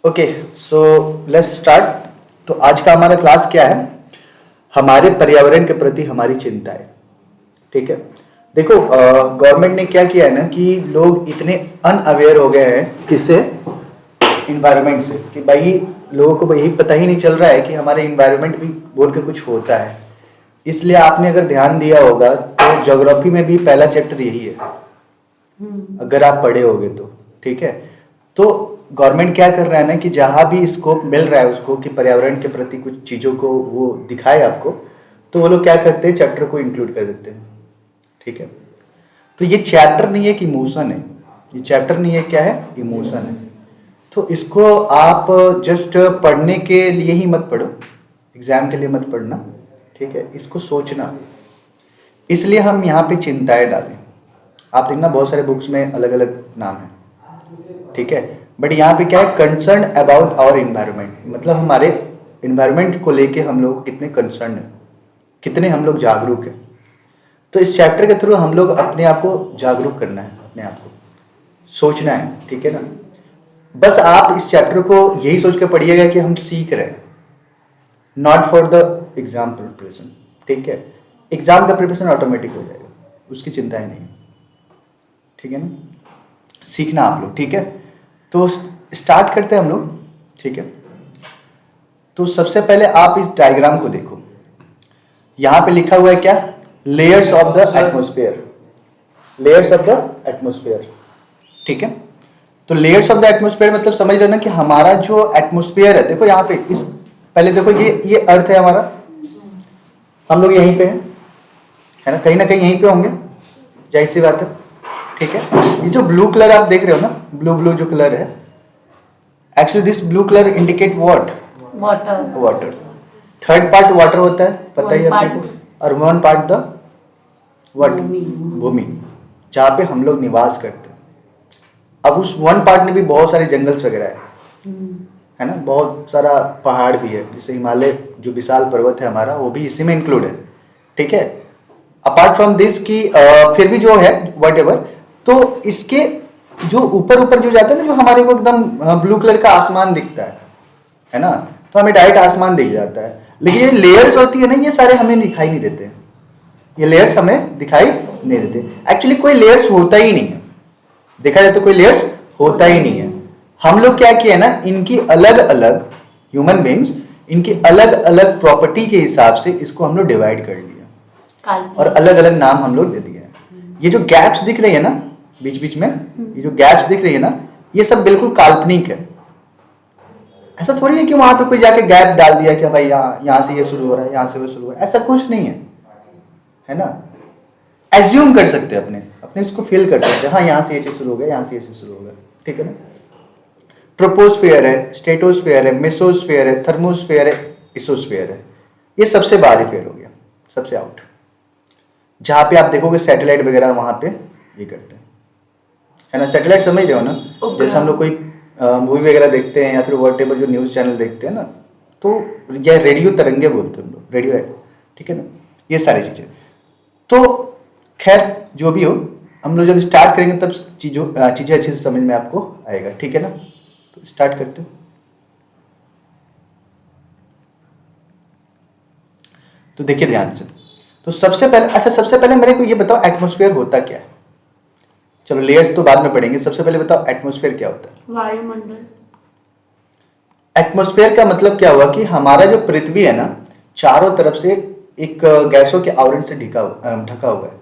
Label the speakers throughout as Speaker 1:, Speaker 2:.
Speaker 1: Okay, so let's start. तो आज का हमारा क्लास क्या है? हमारे पर्यावरण के प्रति हमारी चिंताएं। ठीक है, देखो गवर्नमेंट ने क्या किया है ना कि लोग इतने अनअवेयर हो गए हैं किससे? इन्वायरमेंट से, कि भाई लोगों को यही पता ही नहीं चल रहा है कि हमारे इन्वायरमेंट भी बोल के कुछ होता है। इसलिए आपने अगर ध्यान दिया होगा तो ज्योग्राफी में भी पहला चैप्टर यही है, अगर आप पढ़े होगे तो। ठीक है, तो गवर्नमेंट क्या कर रहा है ना कि जहां भी स्कोप मिल रहा है उसको कि पर्यावरण के प्रति कुछ चीजों को वो दिखाए आपको, तो वो लोग क्या करते हैं, चैप्टर को इंक्लूड कर देते हैं। ठीक है, तो ये चैप्टर नहीं है कि इमोशन है, ये चैप्टर नहीं है, क्या है? इमोशन है। तो इसको आप जस्ट पढ़ने के लिए ही मत पढ़ो, एग्जाम के लिए मत पढ़ना। ठीक है, इसको सोचना। इसलिए हम यहाँ पे चिंताएं डालें। आप देखना बहुत सारे बुक्स में अलग अलग नाम है। ठीक है, बट यहाँ पे क्या है? कंसर्न अबाउट आवर इन्वायरमेंट, मतलब हमारे इन्वायरमेंट को लेके हम लोग कितने कंसर्न है, कितने हम लोग जागरूक हैं। तो इस चैप्टर के थ्रू हम लोग अपने आप को जागरूक करना है, अपने आप को सोचना है। ठीक है ना, बस आप इस चैप्टर को यही सोच के पढ़िएगा कि हम सीख रहे हैं, not for the exam preparation. ठीक है, एग्जाम का प्रिपरेशन ऑटोमेटिक हो जाएगा, उसकी चिंता ही नहीं। ठीक है ना, सीखना आप लोग। ठीक है, तो स्टार्ट करते हैं हम लोग। ठीक है, तो सबसे पहले आप इस डायग्राम को देखो। यहां पे लिखा हुआ है क्या? Layers of the atmosphere, layers of the atmosphere. ठीक है, तो लेयर्स ऑफ द एटमॉस्फेयर मतलब समझ रहे ना कि हमारा जो एटमॉस्फेयर है, देखो यहाँ पे इस पहले देखो ये अर्थ है हमारा, हम लोग यहीं पे हैं, है ना कहीं यहीं पे होंगे, जाहिर सी बात है। ठीक है, ये जो ब्लू कलर आप देख रहे हो ना, ब्लू जो कलर है, actually this blue colour indicate what? Water. Third part water होता है, पता ही है आपको, और वन पार्ट द व्हाट? भूमि, जहाँ पे हम लोग निवास करते हैं। अब उस वन पार्ट में भी बहुत सारे जंगल्स वगैरह है ना, बहुत सारा पहाड़ भी है, जैसे हिमालय जो विशाल पर्वत है हमारा, वो भी इसी में इंक्लूड है। ठीक है, अपार्ट फ्रॉम दिस की फिर भी जो है वट एवर, तो इसके जो ऊपर जो जाता है ना, जो हमारे को एकदम ब्लू कलर का आसमान दिखता है ना, तो हमें डायरेक्ट आसमान दिख जाता है। लेकिन ये लेयर्स होती है ना, ये सारे हमें दिखाई नहीं देते, ये लेयर्स हमें दिखाई नहीं देते। एक्चुअली कोई लेयर्स होता ही नहीं है, देखा जाए तो कोई लेयर्स होता ही नहीं है। हम लोग क्या किया ना, इनकी अलग अलग, ह्यूमन बींग्स, इनकी अलग अलग प्रॉपर्टी के हिसाब से इसको हम लोग डिवाइड कर लिया और अलग अलग नाम हम लोग दे दिया है। ये जो गैप्स दिख रही है ना बीच बीच में, ये जो गैप्स दिख रही है ना, ये सब बिल्कुल काल्पनिक है। ऐसा थोड़ी है कि वहां पे कोई जाके गैप डाल दिया कि भाई यहाँ से ये शुरू हो रहा है, यहाँ से वो शुरू हो रहा है, ऐसा कुछ नहीं है ना। एज्यूम कर सकते हैं, अपने इसको फील कर सकते हैं, हाँ यहाँ से ये चीज शुरू हो गया, यहाँ से ये चीज शुरू हो गया। ठीक है ना, ट्रोपोस्फेयर है, स्ट्रेटोस्फेयर है, मेसोस्फेयर है, थर्मोस्फेयर है, इसोस्फेयर है। ये सबसे बाहरी फेयर हो गया, सबसे आउट, जहां पे आप देखोगे सैटेलाइट वगैरह वहां पे ये करते हैं, है ना। सैटेलाइट समझ रहे हो ना, जैसे हम लोग कोई मूवी वगैरह देखते हैं या फिर वॉट एवर जो न्यूज चैनल देखते हैं ना, तो या रेडियो तरंगे बोलते हैं हम लोग, रेडियो है। ठीक है ना, ये सारी चीजें। तो खैर जो भी हो, हम लोग जब स्टार्ट करेंगे तब चीजें अच्छे से समझ में आपको आएगा। ठीक है ना, तो स्टार्ट करते हैं। तो देखिए ध्यान से, तो सबसे पहले मेरे को ये बताओ एटमॉस्फेयर होता क्या है। चलो लेयर्स तो बाद में पढ़ेंगे, सबसे पहले बताओ एटमॉस्फेयर क्या होता है?
Speaker 2: वायुमंडल।
Speaker 1: एटमॉस्फेयर का मतलब क्या हुआ कि हमारा जो पृथ्वी है ना, चारों तरफ से एक गैसों के आवरण से ढका हुआ है।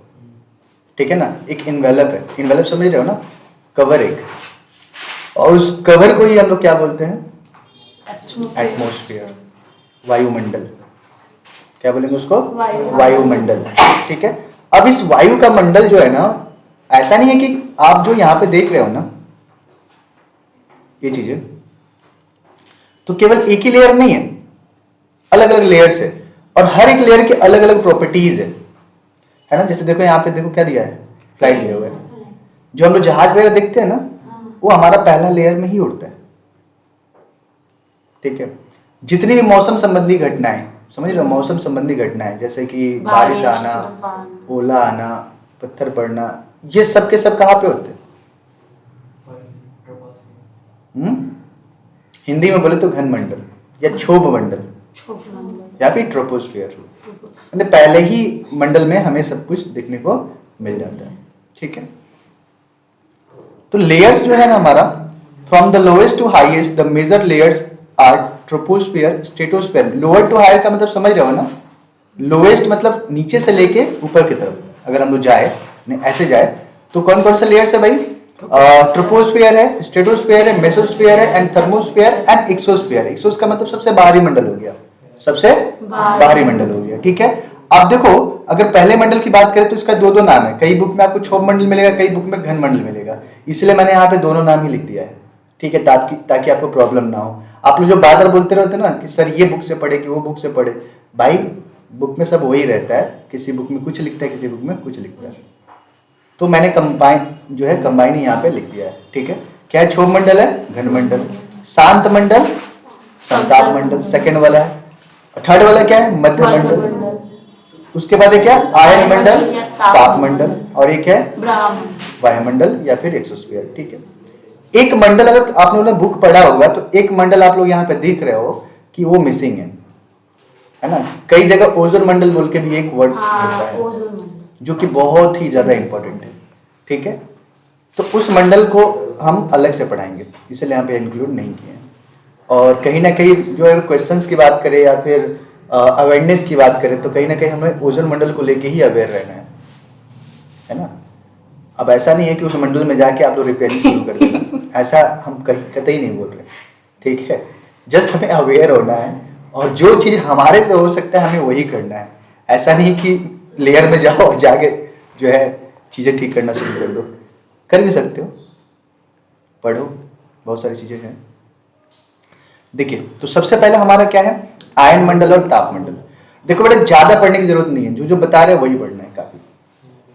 Speaker 1: ठीक है ना, एक इन्वेलप है, इन्वेलप समझ रहे हो ना, कवर एक, और उस कवर को ही हम लोग क्या बोलते हैं? एटमॉस्फेयर, वायुमंडल। क्या बोलेंगे उसको? वायुमंडल। ठीक है, अब इस वायु का मंडल जो है ना, ऐसा नहीं है कि आप जो यहां पे देख रहे हो ना ये चीजें, तो केवल एक ही लेयर नहीं है, अलग अलग लेयर्स है, और हर एक लेयर की अलग अलग प्रॉपर्टीज है ना। जैसे देखो यहाँ पे देखो क्या दिया है, फ्लाइट दिया हुआ है। जो हम लोग जहाज वगैरह देखते हैं ना, वो हमारा पहला लेयर में ही उड़ता है। ठीक है, जितनी भी मौसम संबंधी घटनाएं, समझ रहे हो, मौसम संबंधी घटनाएं जैसे कि बारिश आना, ओला आना, पत्थर पड़ना, ये सब के सब कहाँ पे होते हैं? हिंदी में बोले तो घन मंडल या क्षोभ मंडल या फिर ट्रोपोस्फियर। पहले ही मंडल में हमें सब कुछ देखने को मिल जाता है, ठीक है। तो लेयर्स जो है ना हमारा, from the lowest to highest the major layers are troposphere, stratosphere. Lower to higher का मतलब समझ रहे हो ना, लोएस्ट मतलब नीचे से लेके ऊपर की तरफ अगर हम लोग जाए, ऐसे जाए तो कौन कौन से लेयर्स है भाई? ट्रोपोस्फियर है, स्ट्रेटोस्फियर है, मेसोस्फियर है एंड थर्मोस्फियर एंड एक्सोस्फियर। एक्सोस का मतलब सबसे बाहरी मंडल हो गया, सबसे बाहरी मंडल हो गया, ठीक है। अब देखो, अगर पहले मंडल की बात करें तो इसका दो दो नाम है। कई बुक में आपको क्षोभ मंडल मिलेगा, कई बुक में घन मंडल मिलेगा, इसलिए मैंने यहाँ पे दोनों नाम ही लिख दिया है, ठीक है, ताकि आपको प्रॉब्लम ना हो। आप लोग जो बार बार बोलते रहते ना कि सर ये बुक से पढ़े कि वो बुक से पढ़े, भाई बुक में सब वही रहता है, किसी बुक में कुछ लिखता है, किसी बुक में कुछ लिखता है। तो मैंने कंबाइन यहाँ पे लिख दिया है, ठीक है। क्या है? क्षोभ मंडल है, घन मंडल, शांत मंडल, संताप मंडल सेकंड वाला है। थर्ड वाला क्या है? मध्य मंडल। उसके बाद क्या? आयन मंडल, ताप मंडल, और एक है वायुमंडल या फिर एक्सोस्फीयर, ठीक है। एक मंडल अगर आप लोगों ने बुक पढ़ा होगा तो एक मंडल आप लोग यहाँ पे देख रहे हो कि वो मिसिंग है ना। कई जगह ओजोन मंडल बोल के भी एक वर्ड होता है जो कि बहुत ही ज्यादा इंपॉर्टेंट है, ठीक है। तो उस मंडल को हम अलग से पढ़ाएंगे, इसलिए यहाँ पे इंक्लूड नहीं किए। और कहीं ना कहीं जो है क्वेश्चंस की बात करें या फिर अवेयरनेस की बात करें तो कहीं ना कहीं हमें ओजोन मंडल को लेके ही अवेयर रहना है ना। अब ऐसा नहीं है कि उस मंडल में जाके आप लोग रिपेयरिंग शुरू कर देना, ऐसा हम कतई नहीं बोल रहे, ठीक है। जस्ट हमें अवेयर होना है और जो चीज हमारे से हो सकता है हमें वही करना है। ऐसा नहीं कि लेयर में जाओ और जाके जो है चीजें ठीक करना शुरू कर दो, कर भी सकते हो, पढ़ो, बहुत सारी चीजें हैं। देखिए, तो सबसे पहले हमारा क्या है? आयन मंडल और ताप मंडल। देखो बेटा, ज्यादा पढ़ने की जरूरत नहीं है, जो जो बता रहे हैं वही पढ़ना है। काफी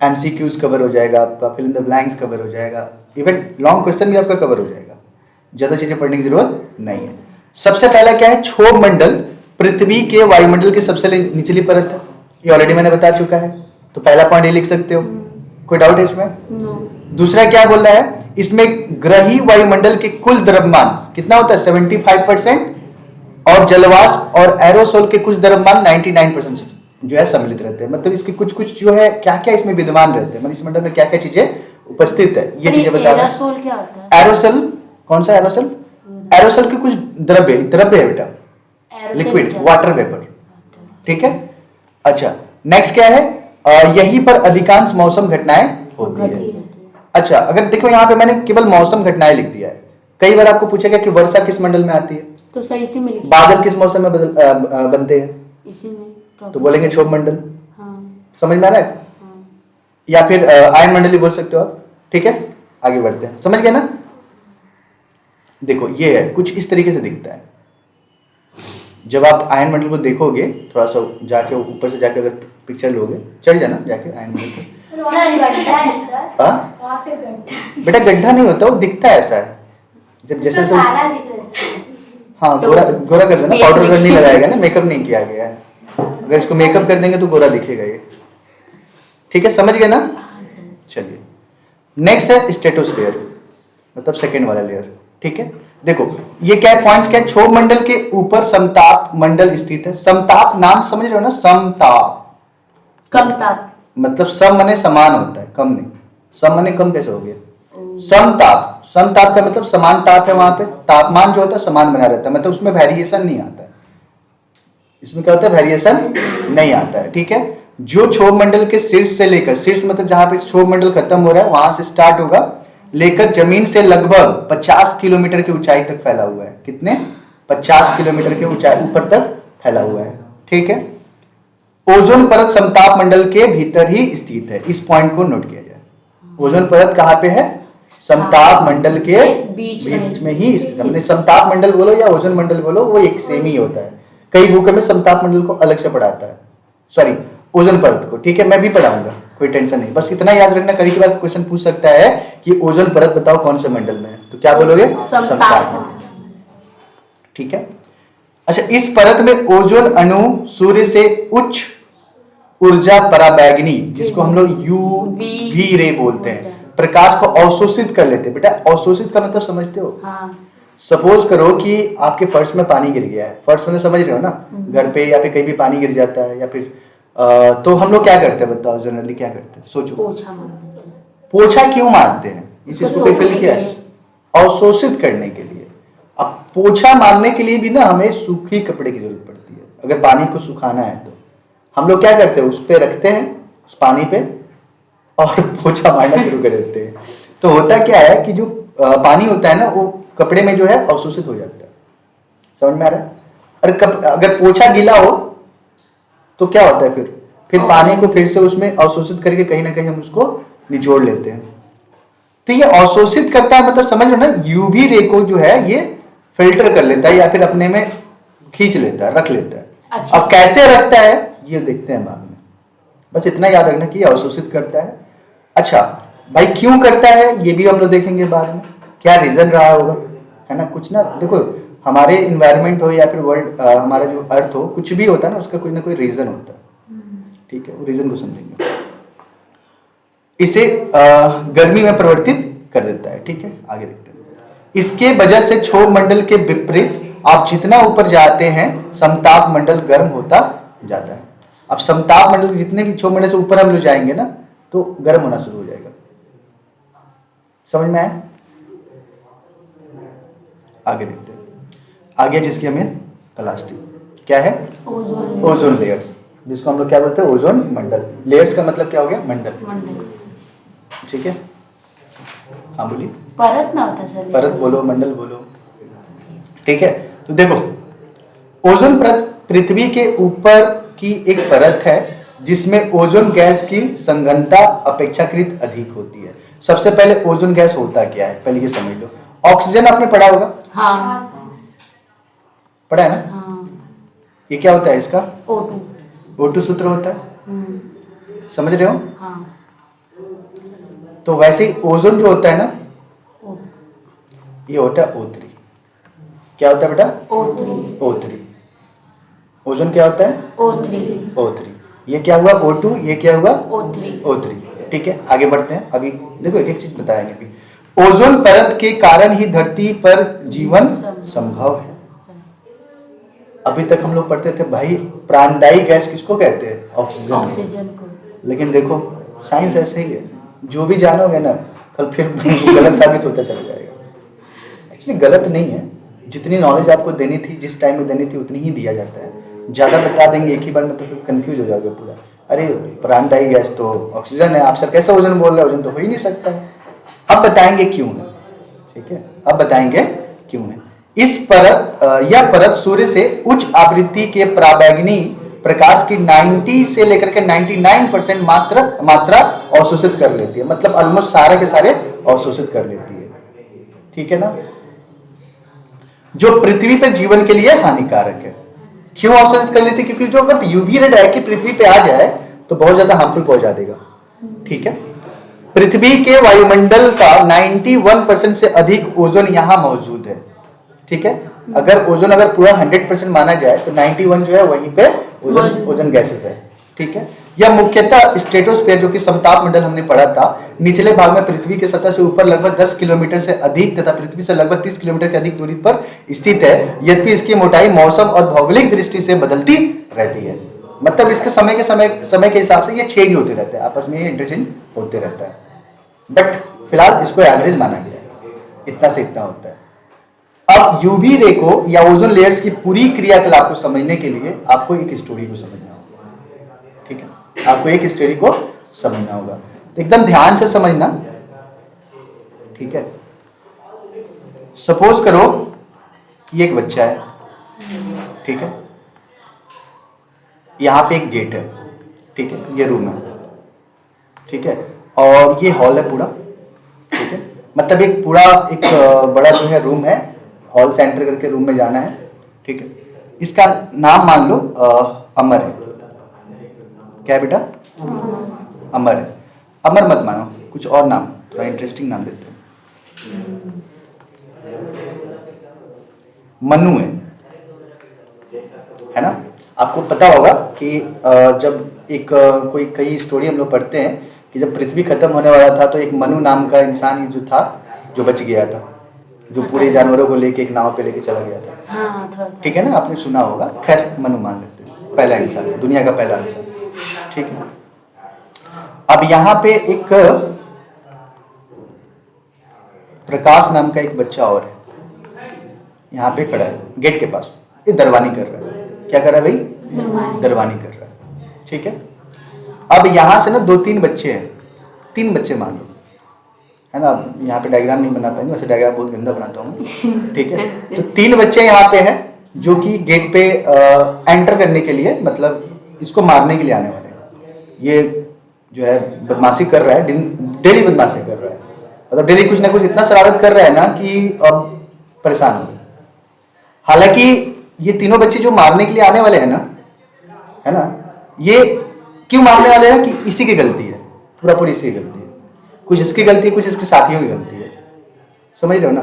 Speaker 1: एमसीक्यूज कवर हो जाएगा आपका, fill in the blanks cover हो जाएगा, इवन लॉन्ग क्वेश्चन भी आपका कवर हो जाएगा। ज्यादा चीजें पढ़ने की जरूरत नहीं है। सबसे पहला क्या है? क्षोभ मंडल पृथ्वी के वायुमंडल की सबसे निचली परत है, ये ऑलरेडी मैंने बता चुका है, तो पहला पॉइंट ये लिख सकते हो। कोई डाउट है इसमें? दूसरा क्या बोल रहा है? इसमें ग्रही वायुमंडल के कुल द्रव्यमान कितना होता है? 75%, और जलवाष्प और एरोसोल के कुछ द्रव्यमान 99% जो है सम्मिलित रहते हैं। मतलब इसके कुछ कुछ जो है क्या क्या इसमें विद्यमान रहते हैं, मतलब इस मंडल में क्या क्या चीजें उपस्थित है, ये चीजें बता रहे हैं। एरोसोल क्या होता है? एरोसोल कौन सा एरोसोल? एरोसोल के कुछ द्रव्य है बेटा, लिक्विड, वाटर वेपर, ठीक है। अच्छा, नेक्स्ट क्या है? यहीं पर अधिकांश मौसम घटनाएं होती है। अच्छा, अगर देखो यहाँ पे मैंने केवल मौसम घटनाएं लिख दिया है। कई बार आपको पूछा गया कि वर्षा किस मंडल में आती है, तो सही से मिल बादल किस मौसम में बनते हैं, इसी में, तो बोलेंगे क्षोभ मंडल। हाँ। समझ में आ रहा है? हाँ। या फिर आयन मंडल भी बोल सकते हो आप, ठीक है। आगे बढ़ते हैं, समझ गए ना। देखो ये है, कुछ इस तरीके से दिखता है। जब आप आयन मंडल को देखोगे, थोड़ा सा जाके ऊपर से जाके अगर पिक्चर लोगे, चढ़ जाना जाके आयन मंडल पे। बेटा गड्ढा नहीं होता, वो दिखता है ऐसा है जब जैसे हाँ, गोरा गोरा कर देना, पाउडर नहीं लगाएगा ना, मेकअप नहीं किया गया है। अगर इसको मेकअप कर देंगे तो गोरा दिखेगा ये, ठीक है, समझ गए ना। चलिए, नेक्स्ट है स्ट्रेटोस्फीयर, मतलब सेकेंड वाला लेयर, ठीक है। देखो ये क्या पॉइंट्स क्या है? क्षोभ मंडल के ऊपर समताप मंडल स्थित है। समताप नाम समझ रहे हो ना? समताप, कम ताप, मतलब सम माने समान होता है, कम नहीं। सम माने कम कैसे हो गया? समताप, समताप का मतलब समान ताप है, वहां पे तापमान जो होता है समान बना रहता है, मतलब उसमें वेरिएशन नहीं आता है। इसमें क्या होता है? वेरिएशन नहीं आता है, ठीक है। जो क्षोभ मंडल के शीर्ष से लेकर, शीर्ष मतलब जहां पे क्षोभ मंडल खत्म हो रहा है वहां से स्टार्ट होगा, लेकर जमीन से लगभग 50 किलोमीटर की ऊंचाई तक फैला हुआ है। कितने? 50 किलोमीटर की ऊंचाई ऊपर तक फैला हुआ है, ठीक है। ओजोन परत समताप मंडल के भीतर ही स्थित है, इस पॉइंट को नोट किया जाए। ओजोन परत कहां पे है? समताप मंडल के बीच में ही स्थित है। समताप मंडल बोलो या ओजोन मंडल बोलो, वो एक सेम ही होता है। कई बुक में समताप मंडल को अलग से पढ़ाता है, सॉरी ओजोन परत को, ठीक है। मैं भी पढ़ाऊंगा, कोई टेंशन नहीं, बस इतना याद रखना, कभी कभार क्वेश्चन पूछ सकता है कि ओजोन परत बताओ कौन से मंडल में है, तो क्या बोलोगे? समताप मंडल, ठीक है। अच्छा, इस परत में ओजोन अणु सूर्य से उच्च ऊर्जा पराबैंगनी, जिसको हम लोग यूवी रे बोलते हैं, प्रकाश को अवशोषित कर लेते हैं। बेटा अवशोषित का मतलब समझते हो? हाँ। सपोज करो कि आपके फर्श में पानी गिर गया है, फर्श में समझ रहे हो ना, घर पे या फिर कहीं भी पानी गिर जाता है, या फिर तो हम लोग क्या करते हैं बताओ, जनरली क्या करते हैं, सोचो।
Speaker 2: पोछा मारते हैं।
Speaker 1: पोछा क्यों मारते हैं? इस चीज को फील किया है, अवशोषित करने के लिए। अब पोछा मारने के लिए भी ना हमें सूखी कपड़े की जरूरत पड़ती है, अगर पानी को सुखाना है तो हम लोग क्या करते हैं, उस पे रखते हैं, उस पानी पे, और पोछा मारना शुरू कर देते हैं। तो होता क्या है कि जो पानी होता है ना, वो कपड़े में जो है अवशोषित हो जाता है। समझ में आ रहा है? और अगर पोछा गीला हो तो क्या होता है, फिर पानी को फिर से उसमें अवशोषित करके कहीं ना कहीं हम उसको निचोड़ लेते हैं। तो ये अवशोषित करता है, मतलब समझ लो ना, यूवी रे को जो है ये फिल्टर कर लेता है या फिर अपने में खींच लेता है, रख लेता है।
Speaker 2: अच्छा।
Speaker 1: अब कैसे रखता है ये देखते हैं बाद में, बस इतना याद रखना कि अवशोषित करता है। अच्छा भाई, क्यों करता है ये भी हम लोग देखेंगे बाद में, क्या रीजन रहा होगा, है ना। कुछ ना, देखो हमारे इन्वायरमेंट हो या फिर वर्ल्ड, हमारा जो अर्थ हो, कुछ भी होता है ना, उसका कोई ना कोई रीजन होता है। ठीक है, वो रीजन को समझेंगे। इसे गर्मी में परिवर्तित कर देता है। ठीक है, आगे देखते हैं। इसके वजह से क्षोभ मंडल के विपरीत आप जितना ऊपर जाते हैं समताप मंडल गर्म होता जाता है। अब समताप मंडल जितने भी क्षोभ मंडल से ऊपर हम लोग जाएंगे ना, तो गर्म होना शुरू हो जाएगा। समझ में आया? आगे देखते हैं। आगे जिसकी हमें तलाश थी, क्या है? ओजोन लेयर्स, जिसको हम लोग क्या बोलते हैं, ओजोन मंडल। लेयर्स का मतलब क्या हो गया? मंडल। ठीक है, हाँ बोलिए।
Speaker 2: परत ना होता सर,
Speaker 1: परत बोलो, मंडल बोलो। ठीक है, तो देखो, ओजोन परत पृथ्वी के ऊपर की एक परत है जिसमें ओजोन गैस की संघनता अपेक्षाकृत अधिक होती है। सबसे पहले ओजोन गैस होता क्या है पहले ये समझ लो। ऑक्सीजन आपने पढ़ा होगा?
Speaker 2: हाँ
Speaker 1: पढ़ा है ना?
Speaker 2: हाँ।
Speaker 1: ये क्या होता है इसका?
Speaker 2: O2।
Speaker 1: O2 सूत्र होता है, समझ रहे हो?
Speaker 2: हाँ।
Speaker 1: तो वैसे ही ओजोन जो होता है ना,
Speaker 2: O2।
Speaker 1: ये होता है O3। क्या होता है बेटा?
Speaker 2: O3।
Speaker 1: O3। ओजोन क्या होता है?
Speaker 2: O3।
Speaker 1: O3। ये क्या हुआ? O2। ये क्या हुआ?
Speaker 2: O3।
Speaker 1: O3। ठीक है, आगे बढ़ते हैं। अभी देखो एक एक चीज बताएंगे। अभी ओजोन परत के कारण ही धरती पर जीवन संभव है। अभी तक हम लोग पढ़ते थे भाई, प्राणदायी गैस किसको कहते हैं?
Speaker 2: ऑक्सीजन को।
Speaker 1: लेकिन देखो साइंस ऐसे ही है, जो भी जानोगे ना कल फिर गलत साबित होता चला जाएगा। एक्चुअली गलत नहीं है, जितनी नॉलेज आपको देनी थी, जिस टाइम में देनी थी, उतनी ही दिया जाता है। ज़्यादा बता देंगे एक ही बार में तो फिर कंफ्यूज हो जाओगे पूरा। अरे प्राणदायी गैस तो ऑक्सीजन है, आप सब कैसे ओजोन बोल रहे हैं? ओजोन तो हो ही नहीं सकता है। अब बताएंगे क्यों है। ठीक है, अब बताएंगे क्यों है। इस परत यह परत सूर्य से उच्च आवृत्ति के पराबैंगनी प्रकाश की 90 से लेकर के 99% मात्रा अवशोषित कर लेती है। मतलब ऑलमोस्ट सारे के सारे अवशोषित कर लेती है। ठीक है ना, जो पृथ्वी पर जीवन के लिए हानिकारक है। क्यों अवशोषित कर लेती है? क्योंकि जो अगर यूवी रे डायरेक्टली पृथ्वी पे आ जाए तो बहुत ज्यादा हार्मफुल पहुंचा देगा। ठीक है, पृथ्वी के वायुमंडल का 91% से अधिक ओजोन यहां मौजूद है। ठीक है, अगर ओजोन अगर पूरा 100% माना जाए तो 91 जो है वहीं पे ओजोन गैसेस है। ठीक है, यह मुख्यतः स्ट्रेटोस्फीयर, जो कि समताप मंडल हमने पढ़ा था, निचले भाग में पृथ्वी की सतह से ऊपर लगभग 10 किलोमीटर से अधिक तथा पृथ्वी से लगभग 30 किलोमीटर की अधिक दूरी पर स्थित है। यद्यपि इसकी मोटाई मौसम और भौगोलिक दृष्टि से बदलती रहती है। मतलब इसके समय के हिसाब से ये चेंज होते रहते हैं, आपस में इंटरचेंज होते रहता है। बट फिलहाल इसको एवरेज माना गया है, इतना से इतना होता है। अब यूवी रे को या ओजोन लेयर्स की पूरी क्रियाकलाप को समझने के लिए आपको एक स्टोरी को समझना होगा। ठीक है, आपको एक स्टोरी को समझना होगा, तो एकदम ध्यान से समझना। ठीक है, सपोज करो कि एक बच्चा है। ठीक है, यहां पे एक गेट है। ठीक है, ये रूम है। ठीक है, और ये हॉल है पूरा। ठीक है, मतलब एक पूरा एक बड़ा जो है रूम है, हॉल से एंटर करके रूम में जाना है। ठीक है, इसका नाम मान लो अमर है। क्या है बेटा? अमर है। अमर मत मानो, कुछ और नाम, थोड़ा इंटरेस्टिंग नाम देते हैं। मनु है ना। आपको पता होगा कि जब एक कोई कई स्टोरी हम लोग पढ़ते हैं कि जब पृथ्वी खत्म होने वाला था तो एक मनु नाम का इंसान जो था, जो बच गया था। जो पूरे जानवरों को लेके एक नाव पे लेके चला गया था,
Speaker 2: हाँ था।
Speaker 1: ठीक है ना, आपने सुना होगा। खैर मनु मान लेते हैं, पहला इंसान, दुनिया का पहला इंसान, ठीक है। अब यहाँ पे एक प्रकाश नाम का एक बच्चा और है, यहाँ पे खड़ा है गेट के पास, ये दरवानी कर रहा है। क्या कर रहा है भाई? दरवानी कर रहा है, ठीक है। अब यहाँ से ना 2-3 बच्चे हैं, 3 बच्चे मान लो, है ना। यहाँ पे डायग्राम नहीं बना पाएंगे, वैसे डायग्राम बहुत गंदा बनाता हूँ, ठीक है। तो 3 बच्चे यहाँ पे हैं जो कि गेट पे एंटर करने के लिए, मतलब इसको मारने के लिए आने वाले हैं। ये जो है बदमाशी कर रहा है, डेली बदमाशी कर रहा है, मतलब डेली कुछ ना कुछ इतना शरारत कर रहा है ना कि अब परेशान हो गए। हालांकि ये तीनों बच्चे जो मारने के लिए आने वाले हैं ना, है ना, ये क्यों मारने वाले हैं कि इसी की गलती है, पूरा पूरी इसी की गलती है। कुछ इसकी गलती है, कुछ इसके साथियों की गलती है, समझ रहे हो ना।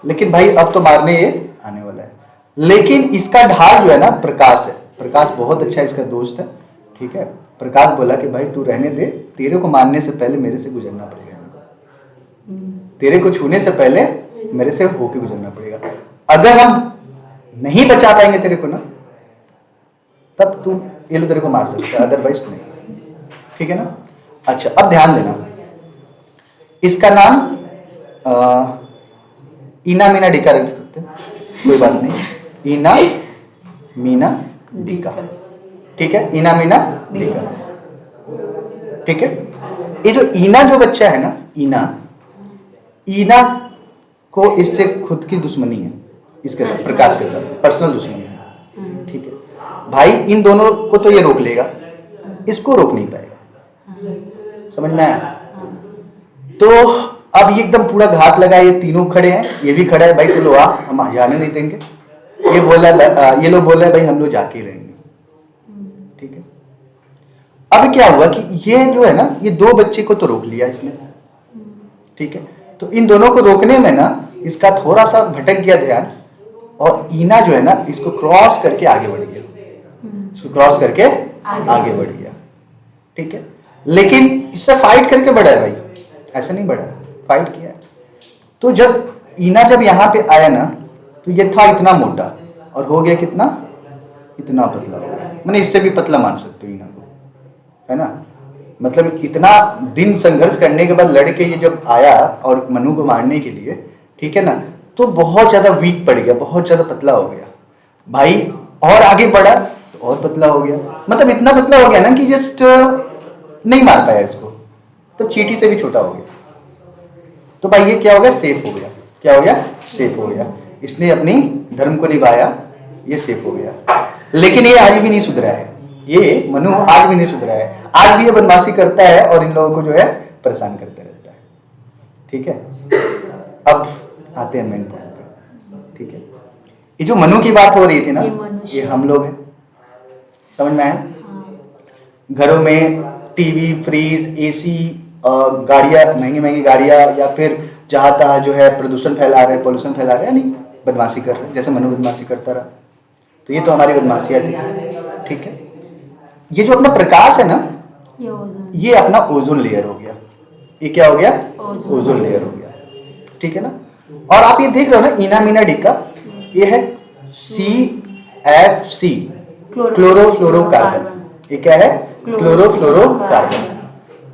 Speaker 1: लेकिन भाई अब तो मारने ये आने वाला है। लेकिन इसका ढाल जो है ना प्रकाश है। प्रकाश बहुत अच्छा इसका दोस्त है, ठीक है। प्रकाश बोला कि भाई तू रहने दे, तेरे को मारने से पहले मेरे से गुजरना पड़ेगा, तेरे को छूने से पहले मेरे से होके गुजरना पड़ेगा। अगर हम नहीं बचा पाएंगे तेरे को ना, तब तू ये लो तेरे को मार सकता है, अदरवाइज नहीं, ठीक है ना। अच्छा अब ध्यान देना, इसका नाम इना मीना डिका रख सकते हैं, कोई बात नहीं, इना मीना डिका, ठीक है। इना मीना डिका, ठीक है। ये जो ईना जो बच्चा है ना, ईना को इससे खुद की दुश्मनी है, इसके साथ, प्रकाश के साथ पर्सनल दुश्मनी है, ठीक है। भाई इन दोनों को तो ये रोक लेगा, इसको रोक नहीं पाएगा, समझ में आया। तो अब ये एकदम पूरा घात लगा, ये तीनों खड़े हैं, ये भी खड़ा है, भाई तो लो आ, हम जाने नहीं देंगे। ये बोला, ये लोग बोल रहे हैं भाई हम लोग जाके ही रहेंगे, ठीक है। अब क्या हुआ कि ये जो है ना, ये 2 बच्चे को तो रोक लिया इसने, ठीक है। तो इन दोनों को रोकने में ना इसका थोड़ा सा भटक गया ध्यान, और ईना जो है ना इसको क्रॉस करके आगे बढ़ गया, इसको क्रॉस करके आगे बढ़ गया, ठीक है। लेकिन इससे फाइट करके बढ़ा है भाई, ऐसा नहीं बढ़ा, फाइट किया। तो जब ईना जब यहाँ पे आया ना, तो ये था इतना मोटा और हो गया कितना, इतना पतला हो गया, मैंने इससे भी पतला मान सकते हो ईना को, है ना। मतलब इतना दिन संघर्ष करने के बाद लड़के ये जब आया और मनु को मारने के लिए, ठीक है ना, तो बहुत ज्यादा वीक पड़ गया, बहुत ज्यादा पतला हो गया भाई। और आगे बढ़ा तो और पतला हो गया, मतलब इतना पतला हो गया ना कि जस्ट नहीं मार पाया इसको, तो चींटी से भी छोटा हो गया। तो भाई ये क्या हो गया, सेफ हो गया। क्या हो गया, सेफ हो गया। इसने अपनी धर्म को निभाया, ये सेफ हो गया। लेकिन ये आज भी नहीं सुधरा है, ये मनु आज भी नहीं सुधरा है, आज भी ये बदमाशी करता है और इन लोगों को जो है परेशान करते रहता है, ठीक है। अब आते हैं मेन पॉइंट पे, ठीक है। ये जो मनु की बात हो रही थी ना, ये हम लोग हैं, समझ में आया। घरों में टीवी, फ्रीज, एसी, गाड़ियां, महंगी महंगी गाड़ियां, या फिर जहां तहां जो है प्रदूषण फैला रहे, पोल्यूशन फैला रहे, यानी बदमाशी कर रहे हैं, जैसे मनु बदमाशी करता रहा। तो ये तो हमारी बदमाशियां थी, ठीक है। ये जो अपना प्रकाश है ना, ये अपना ओजोन लेयर हो गया। ये क्या हो गया, ओजोन लेयर हो गया, ठीक है ना। और आप ये देख रहे हो ना, इना मीना डिका, ये है CFC, क्लोरोफ्लोरोकार्बन। ये क्या है, क्लोरोफ्लोरोकार्बन।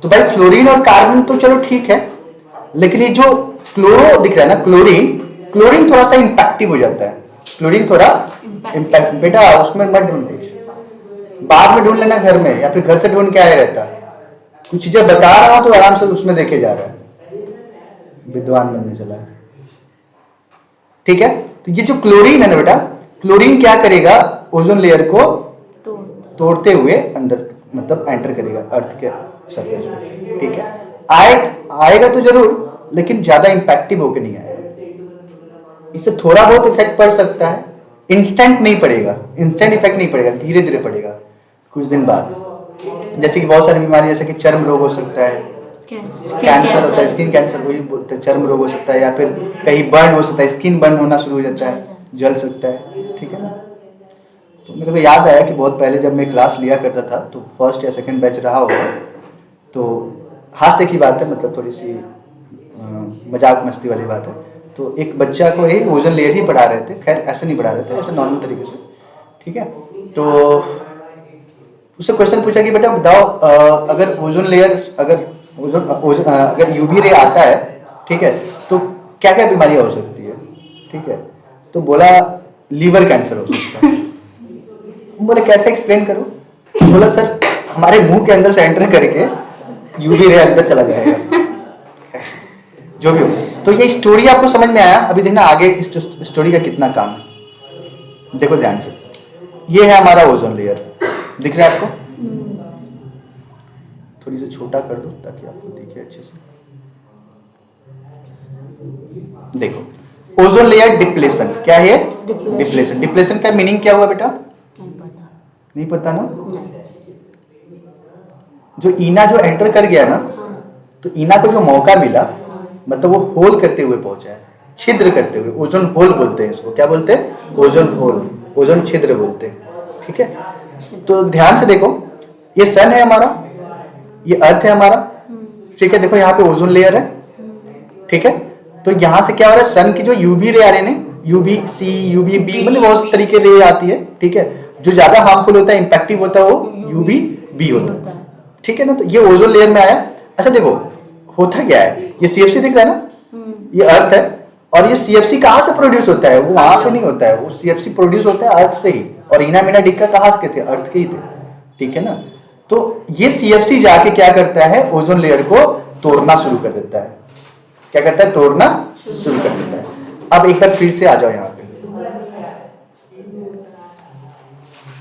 Speaker 1: तो भाई फ्लोरीन और कार्बन तो चलो ठीक है, लेकिन ये जो क्लोरो दिख रहा है ना, क्लोरीन थोड़ा सा इंपैक्टिव हो जाता है। क्लोरीन थोड़ा इम्पैक्ट, बेटा उसमें मत ढूंढ, बाद में ढूंढ लेना घर में, या फिर घर से ढूंढ के आया रहता। कुछ चीजें बता रहा हूं तो आराम से उसमें देखे जा रहा है, विद्वान बनने चला है, ठीक है। तो ये जो क्लोरीन है ना बेटा, क्लोरीन क्या करेगा, ओजोन लेयर को तोड़ते हुए अंदर, मतलब एंटर करेगा अर्थ के सरफेस पे, ठीक है। आएगा तो जरूर, लेकिन ज्यादा इंपैक्टिव होकर नहीं आएगा। इससे थोड़ा बहुत इफेक्ट पड़ सकता है, इंस्टेंट नहीं पड़ेगा, इंस्टेंट इफेक्ट नहीं पड़ेगा, धीरे धीरे पड़ेगा कुछ दिन बाद। जैसे कि बहुत सारी बीमारी, जैसे कि चर्म रोग हो सकता है, कैंसर होता है, स्किन कैंसर, वही बोलते हैं, चर्म रोग हो सकता है, या फिर कहीं बर्न हो सकता है, स्किन बर्न होना शुरू हो जाता है, जल सकता है, ठीक है ना। तो मेरे को याद आया कि बहुत पहले जब मैं क्लास लिया करता था, तो फर्स्ट या सेकंड बैच रहा होगा, तो हास्य की बात है, मतलब थोड़ी सी मजाक मस्ती वाली बात है। तो एक बच्चा को एक ओजोन लेयर ही पढ़ा रहे थे, खैर ऐसे नहीं पढ़ा रहे थे, ऐसे नॉर्मल तरीके से, ठीक है। तो उससे क्वेश्चन पूछा कि बेटा बताओ अगर ओजोन लेयर अगर यूवी रे आता है, ठीक है, तो क्या क्या बीमारियां हो सकती है, ठीक है। तो बोला लीवर कैंसर हो सकता है। बोले कैसे एक्सप्लेन करो? बोला सर हमारे मुंह के अंदर से एंटर करके यूवी रे अंदर चला जाएगा। जो भी हो, तो ये स्टोरी आपको समझ में आया। अभी देखना आगे इस स्टोरी का कितना काम है, देखो ध्यान से। ये है हमारा ओजोन लेयर, दिख रहा है आपको? थोड़ी सी छोटा कर दो ताकि आपको दिखे अच्छे से। देखो ओजोन लेयर डिप्लेशन, क्या है? डिप्लेशन। डिप्लेशन का मीनिंग क्या हुआ बेटा?
Speaker 2: नहीं पता।
Speaker 1: नहीं पता ना?
Speaker 2: नहीं।
Speaker 1: जो ईना जो एंटर कर गया ना,
Speaker 2: हाँ।
Speaker 1: तो ईना को जो मौका मिला, मतलब वो होल करते हुए पहुंचा है, छिद्र करते हुए। ओजोन होल बोलते हैं इसको, क्या बोलते हैं? ओजोन होल, ओजोन छिद्र बोलते हैं, ठीक है। तो ध्यान से देखो, ये सन है हमारा, ये अर्थ है हमारा, ठीक है। देखो यहाँ पे ओजोन लेयर है, ठीक है। तो यहाँ से क्या हो रहा है, सन की जो यूवी रे आ रही है, यूवी सी, यूवी बी, मतलब बहुत तरीके रे आती है, ठीक है। जो ज्यादा हार्मफुल होता है, इंपैक्टिव होता है, वो यूवी बी होता है, ठीक है ना। तो ये ओजोन लेयर में आया। अच्छा देखो होता क्या है, ये सीएफसी दिख रहा है ना, ये अर्थ है, और ये सीएफसी कहाँ से प्रोड्यूस होता है? वो वहां पे नहीं होता है, वो सीएफसी प्रोड्यूस होता है अर्थ से ही। और ईना मीना डिक्का कहाँ के थे? अर्थ के ही थे, ठीक है ना। तो ये सीएफसी जाके क्या करता है, ओजोन लेयर को तोड़ना शुरू कर देता है। क्या करता है? तोड़ना शुरू कर देता है। अब एक बार फिर से आ जाओ यहाँ पे,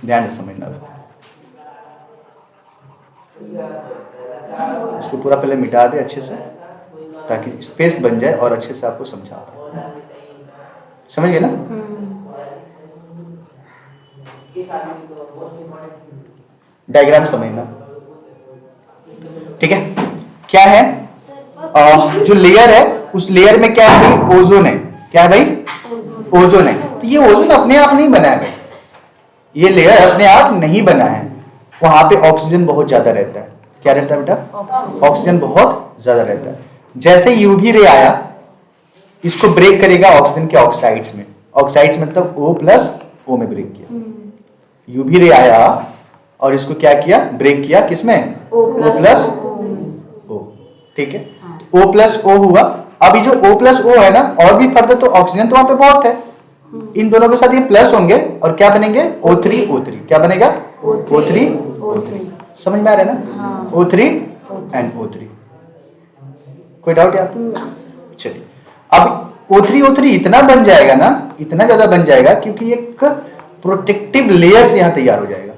Speaker 1: ध्यान से समझना। इसको पूरा पहले मिटा दे अच्छे से, ताकि स्पेस बन जाए और अच्छे से आपको समझा पाए। समझ गए ना? डायग्राम समझना, ठीक है। क्या है? जो लेयर है, उस लेयर में क्या है भाई? ओजोन है। क्या है भाई? ओजोन है। तो ये ओजोन अपने आप नहीं बना है भाई, ये लेयर अपने आप नहीं बना है। वहां पे ऑक्सीजन बहुत ज्यादा रहता है। क्या रहता है बेटा? ऑक्सीजन बहुत ज्यादा रहता है। जैसे यूवी रे आया, इसको ब्रेक करेगा ऑक्सीजन के ऑक्साइड्स में। ऑक्साइड्स मतलब O प्लस O में ब्रेक किया। यूवी रे आया और इसको क्या किया? ब्रेक किया किसमें? O प्लस O, ठीक है। O प्लस O हुआ। अभी जो O प्लस O है ना, और भी फर्दर तो ऑक्सीजन तो वहां पे बहुत है, इन दोनों के साथ ये प्लस होंगे और क्या बनेंगे? O3 O3। क्या बनेगा? O3 O3। समझ में आ रहा है ना?
Speaker 2: हाँ।
Speaker 1: O3 and O3। कोई डाउट है आपको? चलिए, अब O3 O3 इतना बन जाएगा ना, इतना ज्यादा बन जाएगा, क्योंकि एक प्रोटेक्टिव लेयर से यहाँ तैयार हो जाएगा।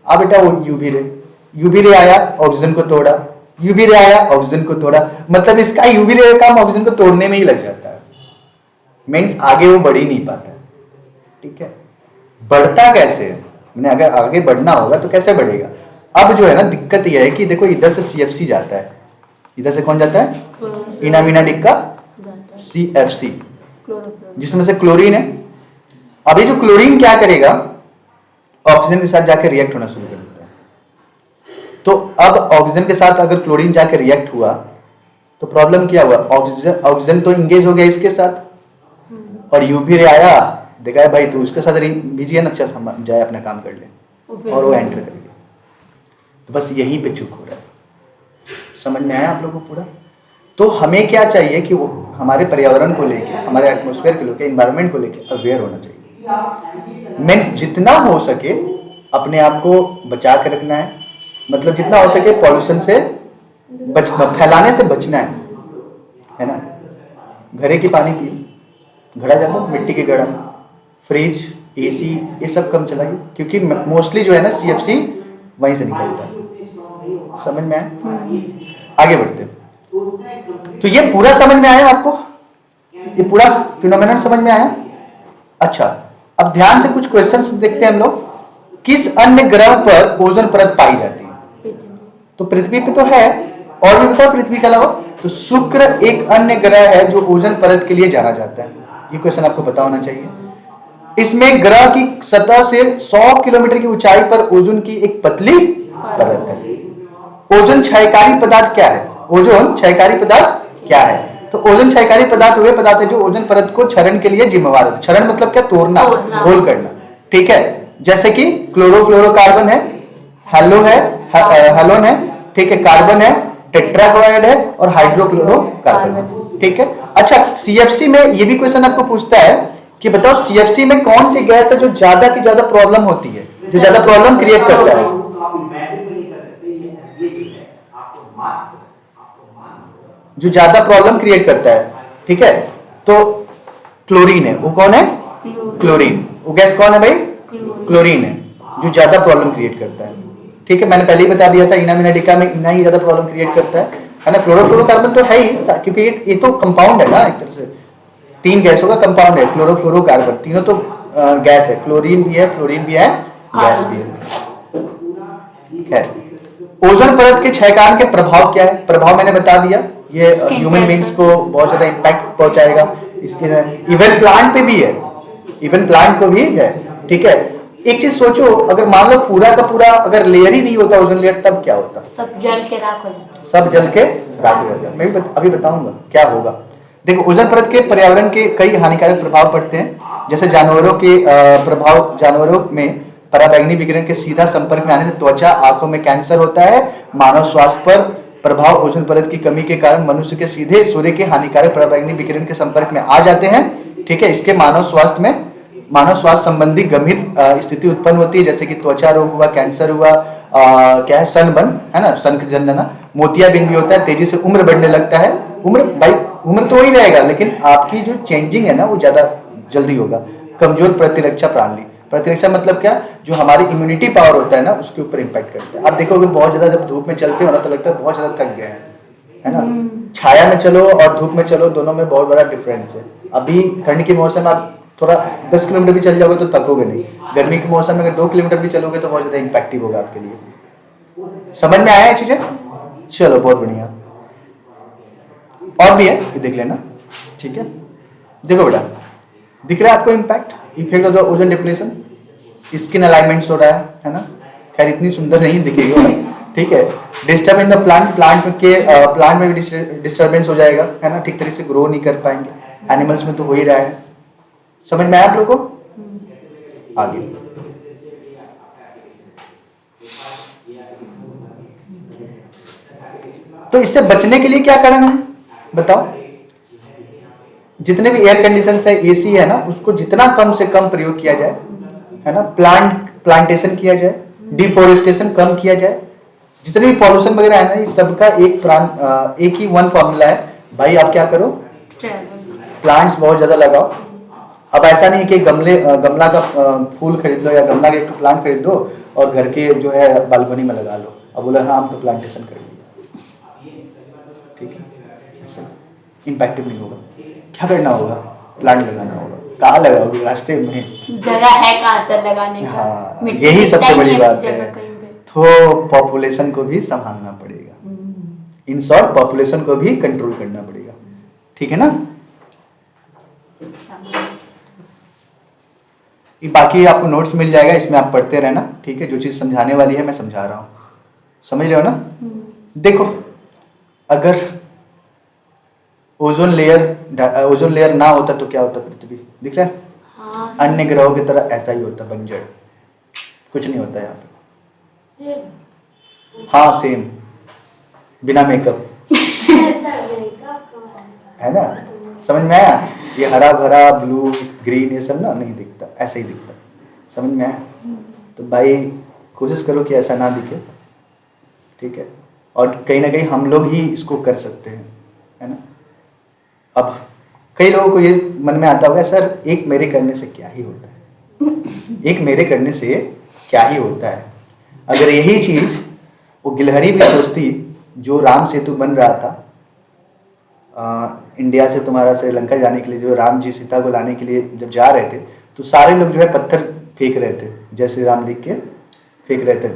Speaker 1: अब बेटा वो यूवी रे आया, ऑक्सीजन को तोड़ा, यूवी रे आया, ऑक्सीजन को तोड़ा, मतलब इसका यूवी रे का काम ऑक्सीजन को तोड़ने में ही लग जाता है। मीन्स आगे वो बढ़ ही नहीं पाता, ठीक है। बढ़ता कैसे? मैंने अगर आगे बढ़ना होगा तो कैसे बढ़ेगा? अब जो है ना, दिक्कत यह है कि देखो इधर से सीएफसी जाता है, इधर से कौन जाता है? ईना मीना डिक्का सीएफसी, जिसमें से क्लोरीन है। अभी जो क्लोरीन क्या करेगा? ऑक्सीजन के साथ जाकर रिएक्ट होना शुरू कर देता है। तो अब ऑक्सीजन के साथ अगर क्लोरीन जाकर रिएक्ट हुआ तो प्रॉब्लम क्या हुआ? ऑक्सीजन तो इंगेज हो गया इसके साथ, और यूवी रे आया, देखा है भाई तू उसके साथ बिजी है ना, चल हम जाए अपना काम कर ले, और वो एंटर कर गया। तो बस यहीं पे चुप हो रहा है। समझ में आया आप लोगों को पूरा? तो हमें क्या चाहिए कि वो हमारे पर्यावरण को लेके, हमारे एटमॉस्फेयर को लेके, एनवायरनमेंट को लेके अवेयर होना चाहिए। मीन्स जितना हो सके अपने आप को बचा के रखना है, मतलब जितना हो सके पॉल्यूशन से फैलाने से बचना है ना। घड़े की पानी पियो, घड़ा जाता है मिट्टी के घड़ा, फ्रिज, एसी, ये सब कम चलाइए, क्योंकि मोस्टली जो है ना सीएफसी वहीं से निकलता है। समझ में आया? आगे बढ़ते हैं। तो ये पूरा समझ में आया आपको? ये पूरा फिनोमेनन समझ में आया? अच्छा, अब ध्यान से कुछ क्वेश्चंस देखते हैं हम लोग। किस अन्य ग्रह पर ओजोन परत पाई जाती है? तो पृथ्वी पे तो है, और भी बताओ पृथ्वी के अलावा। तो शुक्र एक अन्य ग्रह है जो ओजोन परत के लिए जाना जाता है। ये क्वेश्चन आपको पता होना चाहिए। इसमें ग्रह की सतह से 100 किलोमीटर की ऊंचाई पर ओजोन की एक पतली परत है। ओजोन क्षयकारी पदार्थ क्या है? ओजोन क्षयकारी पदार्थ क्या है? तो ओजोन क्षयकारी पदार्थ वे पदार्थ है जो ओजोन परत को क्षरण के लिए जिम्मेवार होते हैं। क्षरण मतलब क्या? तोड़ना, होल करना, ठीक है। जैसे कि क्लोरोफ्लोरोकार्बन है, हेलो है, हेलोन है, ठीक है, कार्बन है, टेट्राक्लोराइड है और हाइड्रोक्लोरोकार्बन, ठीक है। अच्छा, सीएफसी में ये भी क्वेश्चन आपको पूछता है कि बताओ सीएफसी में कौन सी गैस है जो ज्यादा की ज्यादा प्रॉब्लम होती है, जो ज्यादा प्रॉब्लम क्रिएट करता है? जो ज्यादा प्रॉब्लम क्रिएट करता है, ठीक है, तो क्लोरीन है। वो कौन है? क्लोरीन। वो गैस कौन है भाई? क्लोरीन है, जो ज्यादा प्रॉब्लम क्रिएट करता है, ठीक है। मैंने पहले ही बता दिया था, इना मिना डिका में इना ही ज्यादा प्रॉब्लम क्रिएट करता है ना। क्लोरोफ्लोरोकार्बन तो है ही, क्योंकि ये तो कंपाउंड है ना, एक तरह से 3 गैसों का कंपाउंड है क्लोरोफ्लोरोकार्बन। तीनों तो गैस है, क्लोरीन भी है, फ्लोरीन भी है, गैस भी है। खैर, ओजोन परत के क्षयकारण के प्रभाव क्या है? प्रभाव मैंने बता दिया, ये ह्यूमन बींग्स को बहुत ज्यादा इंपैक्ट पहुंचाएगा। इसके इवन प्लांट पे भी है, इवन प्लांट को भी है, ठीक है। एक चीज सोचो, अगर मान लो पूरा का पूरा अगर लेयर ही नहीं होता ओजोन लेयर, तब क्या होता?
Speaker 2: सब जल के राख हो जाता।
Speaker 1: सब जल के राख हो जाता। मैं भी अभी बताऊंगा क्या होगा। देखो, ओजोन परत के पर्यावरण के कई हानिकारक प्रभाव पड़ते हैं, जैसे जानवरों के प्रभाव। जानवरों में पराबैंगनी विकिरण के सीधा संपर्क में आने से त्वचा, आंखों में कैंसर होता है। मानव स्वास्थ्य पर प्रभाव, ओजोन परत की कमी के कारण मनुष्य के सीधे सूर्य के हानिकारक पराबैंगनी विकिरण के संपर्क में आ जाते हैं, ठीक है। इसके मानव स्वास्थ्य संबंधी गंभीर स्थिति उत्पन्न होती है, जैसे कि त्वचा रोग हुआ, कैंसर हुआ, क्या है, सनबर्न है ना, सन जनना, मोतियाबिंद भी होता है। तेजी से उम्र बढ़ने लगता है। उम्र तो ही रहेगा, लेकिन आपकी जो चेंजिंग है ना, वो ज्यादा जल्दी होगा। कमजोर प्रतिरक्षा प्रणाली, प्रतिरक्षा मतलब क्या? जो हमारी इम्यूनिटी पावर होता है ना, उसके ऊपर इंपैक्ट करता है। आप देखोगे बहुत ज्यादा जब धूप में चलते हो ना, तो लगता है बहुत ज्यादा थक गए हैं, है ना। छाया में चलो और धूप में चलो, दोनों में बहुत बड़ा डिफरेंस है। अभी ठंड के मौसम में आप थोड़ा 10 किलोमीटर भी चल जाओगे तो थकोगे नहीं। गर्मी के मौसम में अगर 2 किलोमीटर भी चलोगे तो बहुत ज्यादा इंपैक्टिव होगा आपके लिए। समझ में आया है चीजें? चलो, बहुत बढ़िया। और भी है, ये देख लेना, ठीक है। देखो बेटा, दिख रहा है आपको impact, effect of the ozone depletion? Skin alignments हो रहा है ना। खैर, इतनी सुंदर नहीं दिखेगी, ठीक है। डिस्टर्ब इन द प्लांट में भी डिस्टर्बेंस हो जाएगा, है ना, ठीक तरह से ग्रो नहीं कर पाएंगे। एनिमल्स में तो हो ही रहा है। समझ में आया आप लोगों को? आगे तो इससे बचने के लिए क्या करना है बताओ? जितने भी एयर कंडीशन है, एसी है ना, उसको जितना कम से कम प्रयोग किया जाए, है ना। प्लांटेशन किया जाए, डिफोरेस्टेशन कम किया जाए। जितने भी पॉल्यूशन वगैरह है ना, ये सबका एक ही वन फॉर्मूला है भाई। आप क्या करो? प्लांट्स बहुत ज्यादा लगाओ। अब ऐसा नहीं कि गमला का फूल खरीद लो या गमला का एक प्लांट खरीद दो और घर के जो है बालकनी में लगा लो। अब बोला हाँ, हम तो प्लांटेशन करेंगे, ठीक है, ऐसा इम्पैक्टिव नहीं होगा। क्या करना होगा? प्लांट लगाना होगा। कहाँ लगाओगे? रास्ते में
Speaker 2: जगह है कहाँ से लगाने का?
Speaker 1: हाँ, यही सबसे बड़ी बात है।
Speaker 2: कहीं पे
Speaker 1: तो पॉपुलेशन को भी संभालना पड़ेगा। इन शॉर्ट, पॉपुलेशन को भी कंट्रोल करना पड़ेगा, ठीक है ना। बाकी आपको नोट्स मिल जाएगा, इसमें आप पढ़ते रहना, ठीक है। जो चीज़ समझाने वाली है मैं समझा रहा हूँ, समझ रहे हो ना। देखो, अगर ओजोन लेयर ना होता तो क्या होता? पृथ्वी दिख रहा है?
Speaker 2: हाँ,
Speaker 1: अन्य ग्रहों की तरह ऐसा ही होता, बंजर, कुछ नहीं होता यहाँ पे। हाँ, सेम, बिना मेकअप, है ना। समझ में आया? ये हरा भरा ब्लू ग्रीन ये सब ना नहीं दिखता, ऐसा ही दिखता। समझ में आया? तो भाई कोशिश करो कि ऐसा ना दिखे, ठीक है। और कहीं ना कहीं हम लोग ही इसको कर सकते हैं, है ना। अब कई लोगों को ये मन में आता होगा, सर एक मेरे करने से क्या ही होता है? एक मेरे करने से क्या ही होता है? अगर यही चीज वो गिलहरी भी सोचती, जो राम सेतु बन रहा था इंडिया से तुम्हारा श्रीलंका जाने के लिए, जो राम जी सीता को लाने के लिए जब जा रहे थे, तो सारे लोग जो है पत्थर फेंक रहे थे, जय श्री राम लिख के फेंक रहे थे,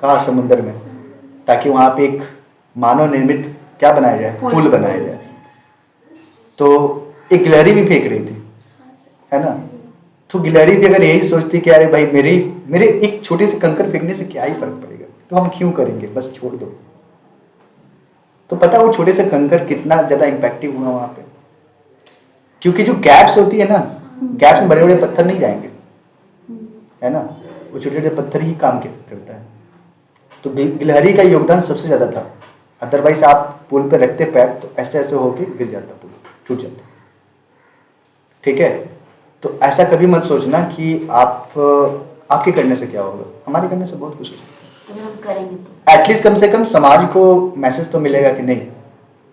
Speaker 1: कहाँ? समुद्र में, ताकि वहां पे एक मानव निर्मित क्या बनाया जाए? पुल बनाया जाए। तो एक गिलहरी भी फेंक रही थी, है ना। तो गिलहरी भी अगर यही सोचती कि अरे भाई मेरे एक छोटे से कंकर फेंकने से क्या ही फर्क पड़ेगा, तो हम क्यों करेंगे, बस छोड़ दो, तो पता है वो छोटे से कंकर कितना ज्यादा इम्पैक्टिव हुआ वहां पे, क्योंकि जो गैप्स होती है ना, गैप्स में बड़े बड़े पत्थर नहीं जाएंगे, है ना, वो छोटे छोटे पत्थर ही काम करता है। तो गिलहरी का योगदान सबसे ज्यादा था, अदरवाइज आप पुल पे रखते पैर तो ऐसे ऐसे होके गिर जाता, पुल टूट जाता। ठीक है, तो ऐसा कभी मत सोचना कि आपके करने से क्या होगा, हमारे करने से बहुत कुछ हो सकता
Speaker 2: अगर हम करेंगे तो
Speaker 1: है। एटलीस्ट कम से कम समाज को मैसेज तो मिलेगा कि नहीं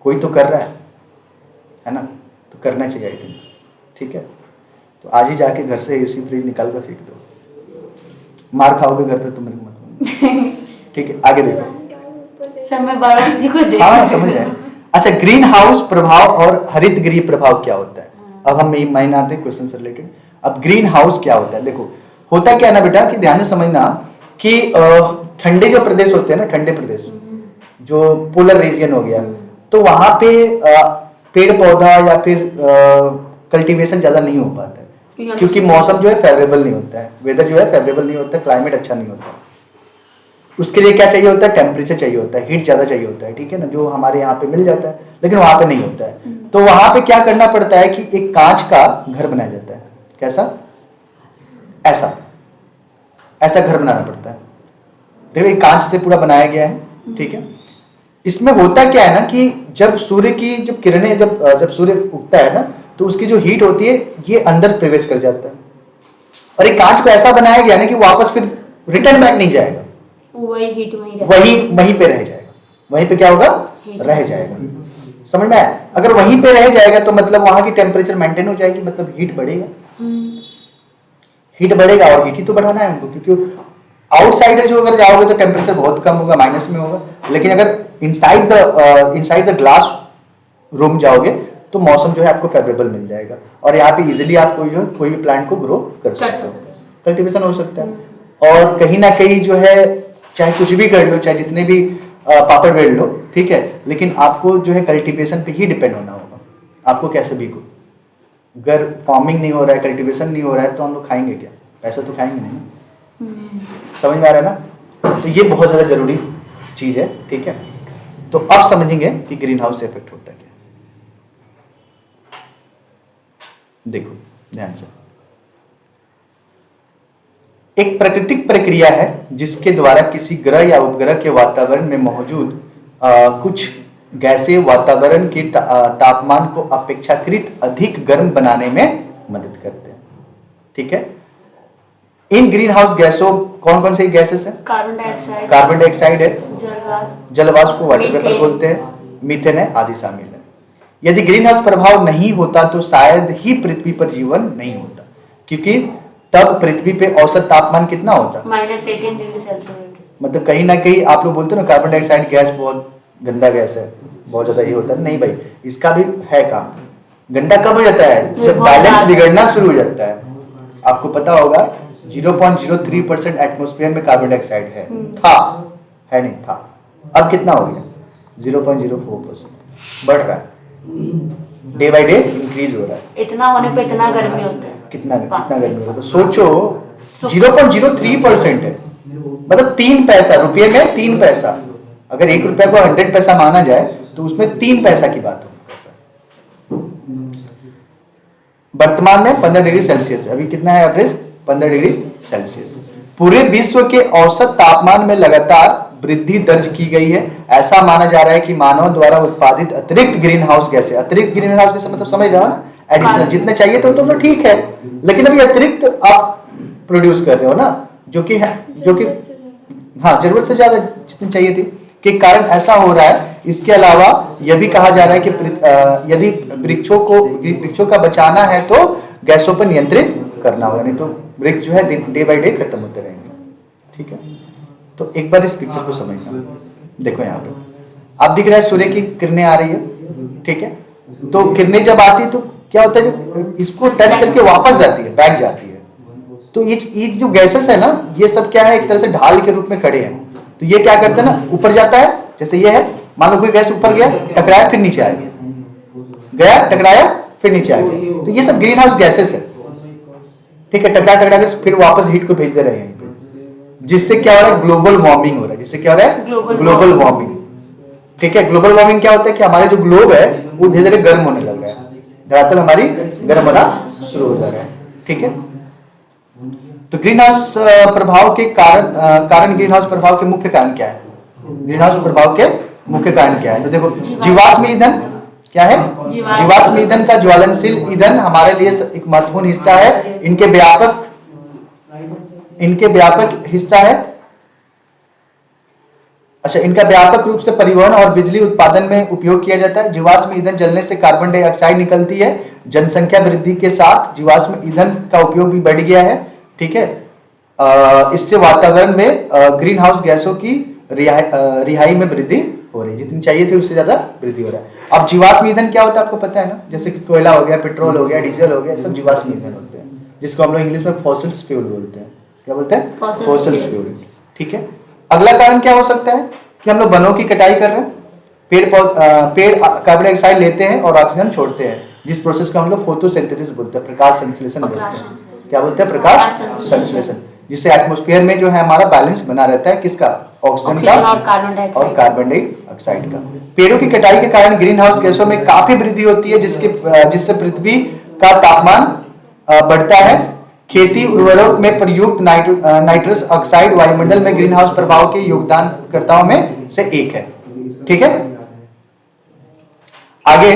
Speaker 1: कोई तो कर रहा है ना, तो करना चाहिए आई थिंक। ठीक है, तो आज ही जाके घर से एसी फ्रिज निकाल कर फेंक दो, मार खाओगे घर पे तो मेरे को मत। ठीक है, आगे देखो।
Speaker 2: समय बड़ा किसी को दे।
Speaker 1: हाँ समझ रहे हैं। अच्छा, ग्रीन हाउस प्रभाव और हरित गृह प्रभाव क्या होता है? अब हम मेन आते हैं क्वेश्चन से रिलेटेड। अब ग्रीन हाउस क्या होता है? देखो होता क्या है ना बेटा, कि ध्यान से समझना कि ठंडे जो प्रदेश होते हैं ना, ठंडे प्रदेश जो पोलर रीजन हो गया, तो वहां पे पेड़ पौधा या फिर कल्टीवेशन ज्यादा नहीं हो पाता है, क्योंकि मौसम जो है फेवरेबल नहीं होता है, वेदर जो है फेवरेबल नहीं होता है, क्लाइमेट अच्छा नहीं होता है। उसके लिए क्या चाहिए होता है? टेम्परेचर चाहिए होता है, हीट ज्यादा चाहिए होता है। ठीक है ना, जो हमारे यहाँ पे मिल जाता है, लेकिन वहां पे नहीं होता है। तो वहां पे क्या करना पड़ता है कि एक कांच का घर बनाया जाता है। कैसा? ऐसा ऐसा घर बनाना पड़ता है। देखो एक कांच से पूरा बनाया गया है। ठीक है, इसमें होता क्या है ना कि जब सूर्य की जब किरणें जब सूर्य उगता है ना, तो उसकी जो हीट होती है ये अंदर प्रवेश कर जाता है, और एक कांच को ऐसा बनाया गया ना कि वापस फिर रिटर्न बैक नहीं जाएगा,
Speaker 2: वही हीट
Speaker 1: वहीं पे रह जाएगा। वहीं पे क्या होगा? रह जाएगा। समझ में आया? अगर वहीं पे रह जाएगा तो मतलब वहां की टेम्परेचर मेंटेन हो जाएगी, मतलब हीट बढ़ेगा। हीट बढ़ेगा और हीट ही तो बढ़ाना है हमको, क्योंकि आउटसाइडर जो अगर जाओगे तो टेम्परेचर बहुत कम होगा, माइनस में होगा, लेकिन अगर इनसाइड द ग्लास रूम जाओगे तो मौसम जो है आपको फेवरेबल मिल जाएगा, और यहाँ पे इजिली आप कोई भी प्लांट को ग्रो कर सकते हो, कल्टीवेशन हो सकता है। और कहीं ना कहीं जो है चाहे कुछ भी कर लो, चाहे जितने भी पापड़ बेल लो, ठीक है, लेकिन आपको जो है कल्टीवेशन पे ही डिपेंड होना होगा। आपको कैसे भी को, अगर फार्मिंग नहीं हो रहा है, कल्टीवेशन नहीं हो रहा है, तो हम लोग खाएंगे क्या? पैसा तो खाएंगे नहीं ना। समझ में आ रहा है ना? तो ये बहुत ज्यादा जरूरी चीज है। ठीक है, तो अब समझेंगे कि ग्रीन हाउस इफेक्ट होता है क्या। देखो ध्यान से, एक प्राकृतिक प्रक्रिया है जिसके द्वारा किसी ग्रह या उपग्रह के वातावरण में मौजूद कुछ गैसें वातावरण के तापमान को अपेक्षाकृत अधिक गर्म बनाने में मदद करते हैं। ठीक है, इन ग्रीन हाउस गैसों कौन कौन सी गैसेस हैं? कार्बन डाइऑक्साइड है, जलवाष्प को वाटर वेपर बोलते हैं, मीथेन है, आदि शामिल है। यदि ग्रीन हाउस प्रभाव नहीं होता तो शायद ही पृथ्वी पर जीवन नहीं होता, क्योंकि तब पृथ्वी पे औसत तापमान कितना होता?
Speaker 2: -18 डिग्री सेल्सियस।
Speaker 1: मतलब कहीं ना कहीं आप लोग बोलते हो ना कार्बन डाइऑक्साइड गैस बहुत गंदा गैस है, बहुत ज्यादा ये होता है। नहीं भाई, इसका भी है काम। गंदा कब हो जाता है? जब बैलेंस बिगड़ना शुरू हो जाता है। आपको पता होगा 0.03% एटमॉस्फेयर में कार्बन डाइऑक्साइड है, है नहीं था, अब कितना हो गया? 0.04%। बढ़ रहा है, डे बाय डे इंक्रीज हो रहा है।
Speaker 2: इतना होने पे इतना गर्मी होता है,
Speaker 1: कितना गर्मी हो रहा है, तो सोचो 0.03% है, मतलब 3 पैसा, रुपये में 3 पैसा। अगर 1 रुपया को 100 पैसा माना जाए तो उसमें 3 पैसा की बात हो। वर्तमान में 15 डिग्री सेल्सियस, अभी कितना है एवरेज? 15 degree Celsius. पूरे विश्व के औसत तापमान में लगातार वृद्धि दर्ज की गई है। ऐसा माना जा रहा है कि मानव द्वारा उत्पादित अतिरिक्त ग्रीन हाउस गैसें, अतिरिक्त ग्रीन हाउस गैसें मतलब समझ रहे हो ना, एडिशनल जितने चाहिए थे तो ठीक है, लेकिन अभी अतिरिक्त आप प्रोड्यूस कर रहे हो ना, जो कि हाँ जरूरत से ज्यादा जितनी चाहिए थी, के कारण ऐसा हो रहा है। इसके अलावा यह भी कहा जा रहा है कि यदि वृक्षों का बचाना है तो गैसों पर नियंत्रित करना होगा, नहीं तो वृक्ष जो है डे बाय डे खत्म होते रहेंगे। ठीक है, तो एक बार इस पिक्चर को समझना। देखो यहाँ पे आप दिख रहा है सूर्य की किरणें आ रही है, ठीक है, तो किरणें जब आती है तो क्या होता है, इसको टच करके वापस जाती है, बैक जाती है। तो ये जो गैसेस है ना, ये सब क्या है, एक तरह से ढाल के रूप में खड़े हैं। तो ये क्या करते हैं ना, ऊपर जाता है, जैसे ये है, मान लो कोई गैस ऊपर गया, टकराया, फिर नीचे आ गया, टकराया, फिर नीचे आ गया। तो ये सब ग्रीन हाउस गैसेस है। ठीक है, टकरा के फिर वापस हीट को भेज दे रहे हैं, जिससे क्या हो रहा है, ग्लोबल वार्मिंग हो रहा है। जिससे क्या हो रहा है, ग्लोबल वार्मिंग। ठीक है, ग्लोबल वार्मिंग क्या होता है कि हमारे जो ग्लोब है वो धीरे धीरे गर्म होने लग रहा है, धरातल हमारी गर्म होना शुरू हो जा रहा है। ठीक है, तो ग्रीन हाउस प्रभाव के कारण ग्रीन हाउस प्रभाव के मुख्य कारण क्या है? ग्रीन हाउस प्रभाव के मुख्य कारण क्या है? तो देखो, जीवाश्म ईंधन क्या है? जीवाश्म ईंधन का ज्वलनशील ईंधन हमारे लिए एक महत्वपूर्ण हिस्सा है। इनके व्यापक हिस्सा है। अच्छा, इनका व्यापक रूप से परिवहन और बिजली उत्पादन में उपयोग किया जाता है। जीवाश्म ईंधन जलने से कार्बन डाइऑक्साइड निकलती है। जनसंख्या वृद्धि के साथ जीवाश्म ईंधन का उपयोग भी बढ़ गया है। ठीक है, इससे वातावरण में ग्रीन हाउस गैसों की रिहाई में वृद्धि हो रही है। जितनी चाहिए थी उससे ज्यादा वृद्धि हो रहा है। अब जीवाश्म ईंधन क्या होता है आपको पता है ना? जैसे कि कोयला हो गया, पेट्रोल हो गया, डीजल हो गया, सब जीवाश्म ईंधन होते हैं, जिसको हम लोग इंग्लिश में फॉसिल्स फ्यूल बोलते हैं। क्या बोलते हैं? Fossils fuel. ठीक है, अगला कारण क्या हो सकता है कि हम लोग वनों की कटाई कर रहे हैं। पेड़ कार्बन डाइऑक्साइड लेते हैं और ऑक्सीजन छोड़ते हैं, जिस प्रोसेस को हम लोग फोटोसिंथेसिस बोलते हैं, प्रकाश संश्लेषण बोलते हैं। क्या बोलते हैं? प्रकाश संश्लेषण, जिससे एटमॉस्फेयर में जो है हमारा बैलेंस बना रहता है, किसका? ऑक्सीजन का और कार्बन डाइऑक्साइड का। पेड़ों की कटाई के कारण ग्रीन हाउस गैसों में काफी वृद्धि होती है, जिससे पृथ्वी का तापमान बढ़ता है। खेती उर्वरक में प्रयुक्त नाइट्रस ऑक्साइड वायुमंडल में ग्रीन हाउस प्रभाव के योगदानकर्ताओं में से एक है। ठीक है, आगे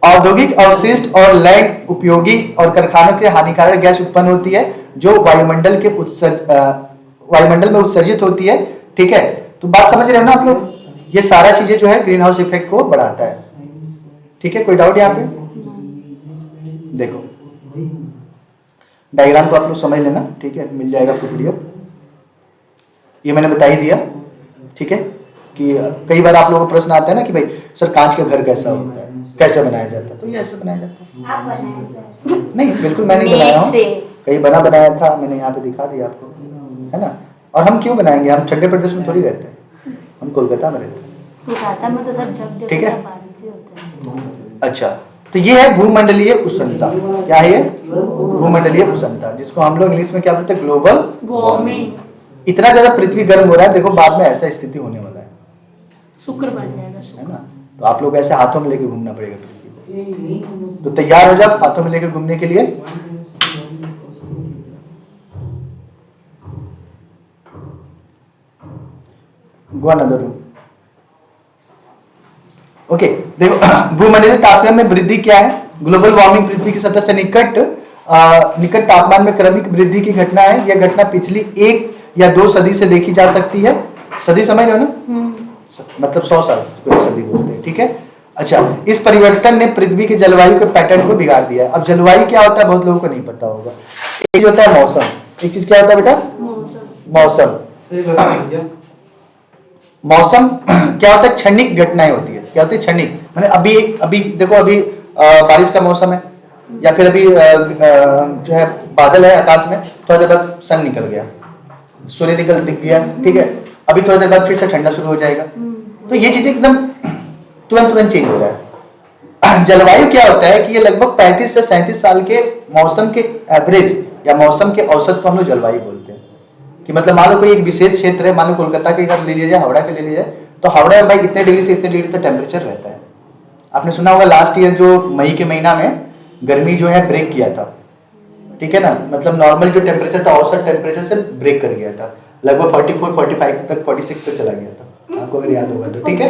Speaker 1: औद्योगिक अवशिष्ट और लैंड उपयोगी और कारखानों के हानिकारक गैस उत्पन्न होती है, जो वायुमंडल में उत्सर्जित होती है। ठीक है, तो बात समझ रहे हो ना आप लोग? ये सारा चीजें जो है ग्रीन हाउस इफेक्ट को बढ़ाता है। ठीक है, कोई डाउट यहाँ पे? देखो, डायग्राम को आप लोग समझ लेना। ठीक है, मिल जाएगा फुल वीडियो। ये मैंने बता ही दिया। ठीक है, कि कई बार आप लोगों को प्रश्न आता है ना कि भाई सर कांच का घर कैसा होता है, कैसे बनाया जाता है? तो ये ऐसे बनाया जाता है।
Speaker 2: आप बनाए?
Speaker 1: नहीं, बिल्कुल मैं नहीं बनाया हूँ, कहीं बनाया था, मैंने यहाँ पे दिखा दिया आपको, है ना। और हम क्यों बनाएंगे? हम ठंडे प्रदेश में थोड़ी रहते हैं, हम कोलकाता में रहते हैं। ठीक है, अच्छा, तो ये है भूमंडलीय उष्णता। क्या है ये? भूमंडलीय उष्णता, जिसको हम लोग इंग्लिश में क्या बोलते हैं? Global warming. इतना ज्यादा पृथ्वी गर्म हो रहा है, देखो बाद में ऐसा स्थिति होने वाला है,
Speaker 2: शुक्र बन जाएगा,
Speaker 1: है ना। तो आप लोग ऐसे हाथों में लेके घूमना पड़ेगा पृथ्वी को। तो तैयार हो जाओ हाथों में लेके घूमने के लिए। गो अनदर रूम। ओके, देखो भूमंडलीय तापमान में वृद्धि क्या है? ग्लोबल वार्मिंग पृथ्वी की सतह से निकट तापमान में क्रमिक वृद्धि की घटना है। यह घटना पिछली 1 या 2 सदी से देखी जा सकती है। सदी समझ रहे हो ना? मतलब 100 साल को सदी बोलते हैं। ठीक है, अच्छा, इस परिवर्तन ने पृथ्वी के जलवायु के पैटर्न को बिगाड़ दिया है। अब जलवायु क्या होता है बहुत लोगों को नहीं पता होगा। एक चीज होता है मौसम, एक चीज क्या होता है बेटा? मौसम क्या होता है? क्षणिक घटनाएं होती है। क्या होती है? क्षणिक, मैंने अभी देखो, अभी बारिश का मौसम है, या फिर अभी जो है बादल है आकाश में, थोड़ा देर बाद सन निकल गया, सूर्य दिख गया। ठीक है, अभी थोड़ी देर बाद फिर से ठंडा शुरू हो जाएगा। तो ये चीजें एकदम तुरंत चेंज हो रहा है। जलवायु क्या होता है कि ये लगभग 35 से 37 साल के मौसम के एवरेज या मौसम के औसत को हम लोग जलवायु बोलते हैं। कि मतलब मान लो कोई एक विशेष क्षेत्र है, मान लो कोलकाता के घर ले लिया जाए, हावड़ा के ले लिया जाए, तो हावड़ा में भाई इतने डिग्री से इतने डिग्री तक टेम्परेचर रहता है। आपने सुना होगा लास्ट ईयर जो मई के महीना में गर्मी जो है ब्रेक किया था। ठीक है ना, मतलब नॉर्मल जो टेम्परेचर था औसत टेम्परेचर से ब्रेक कर गया था, लगभग 44, 45 तक, 46 तक चला गया था, आपको अगर याद होगा तो। ठीक है,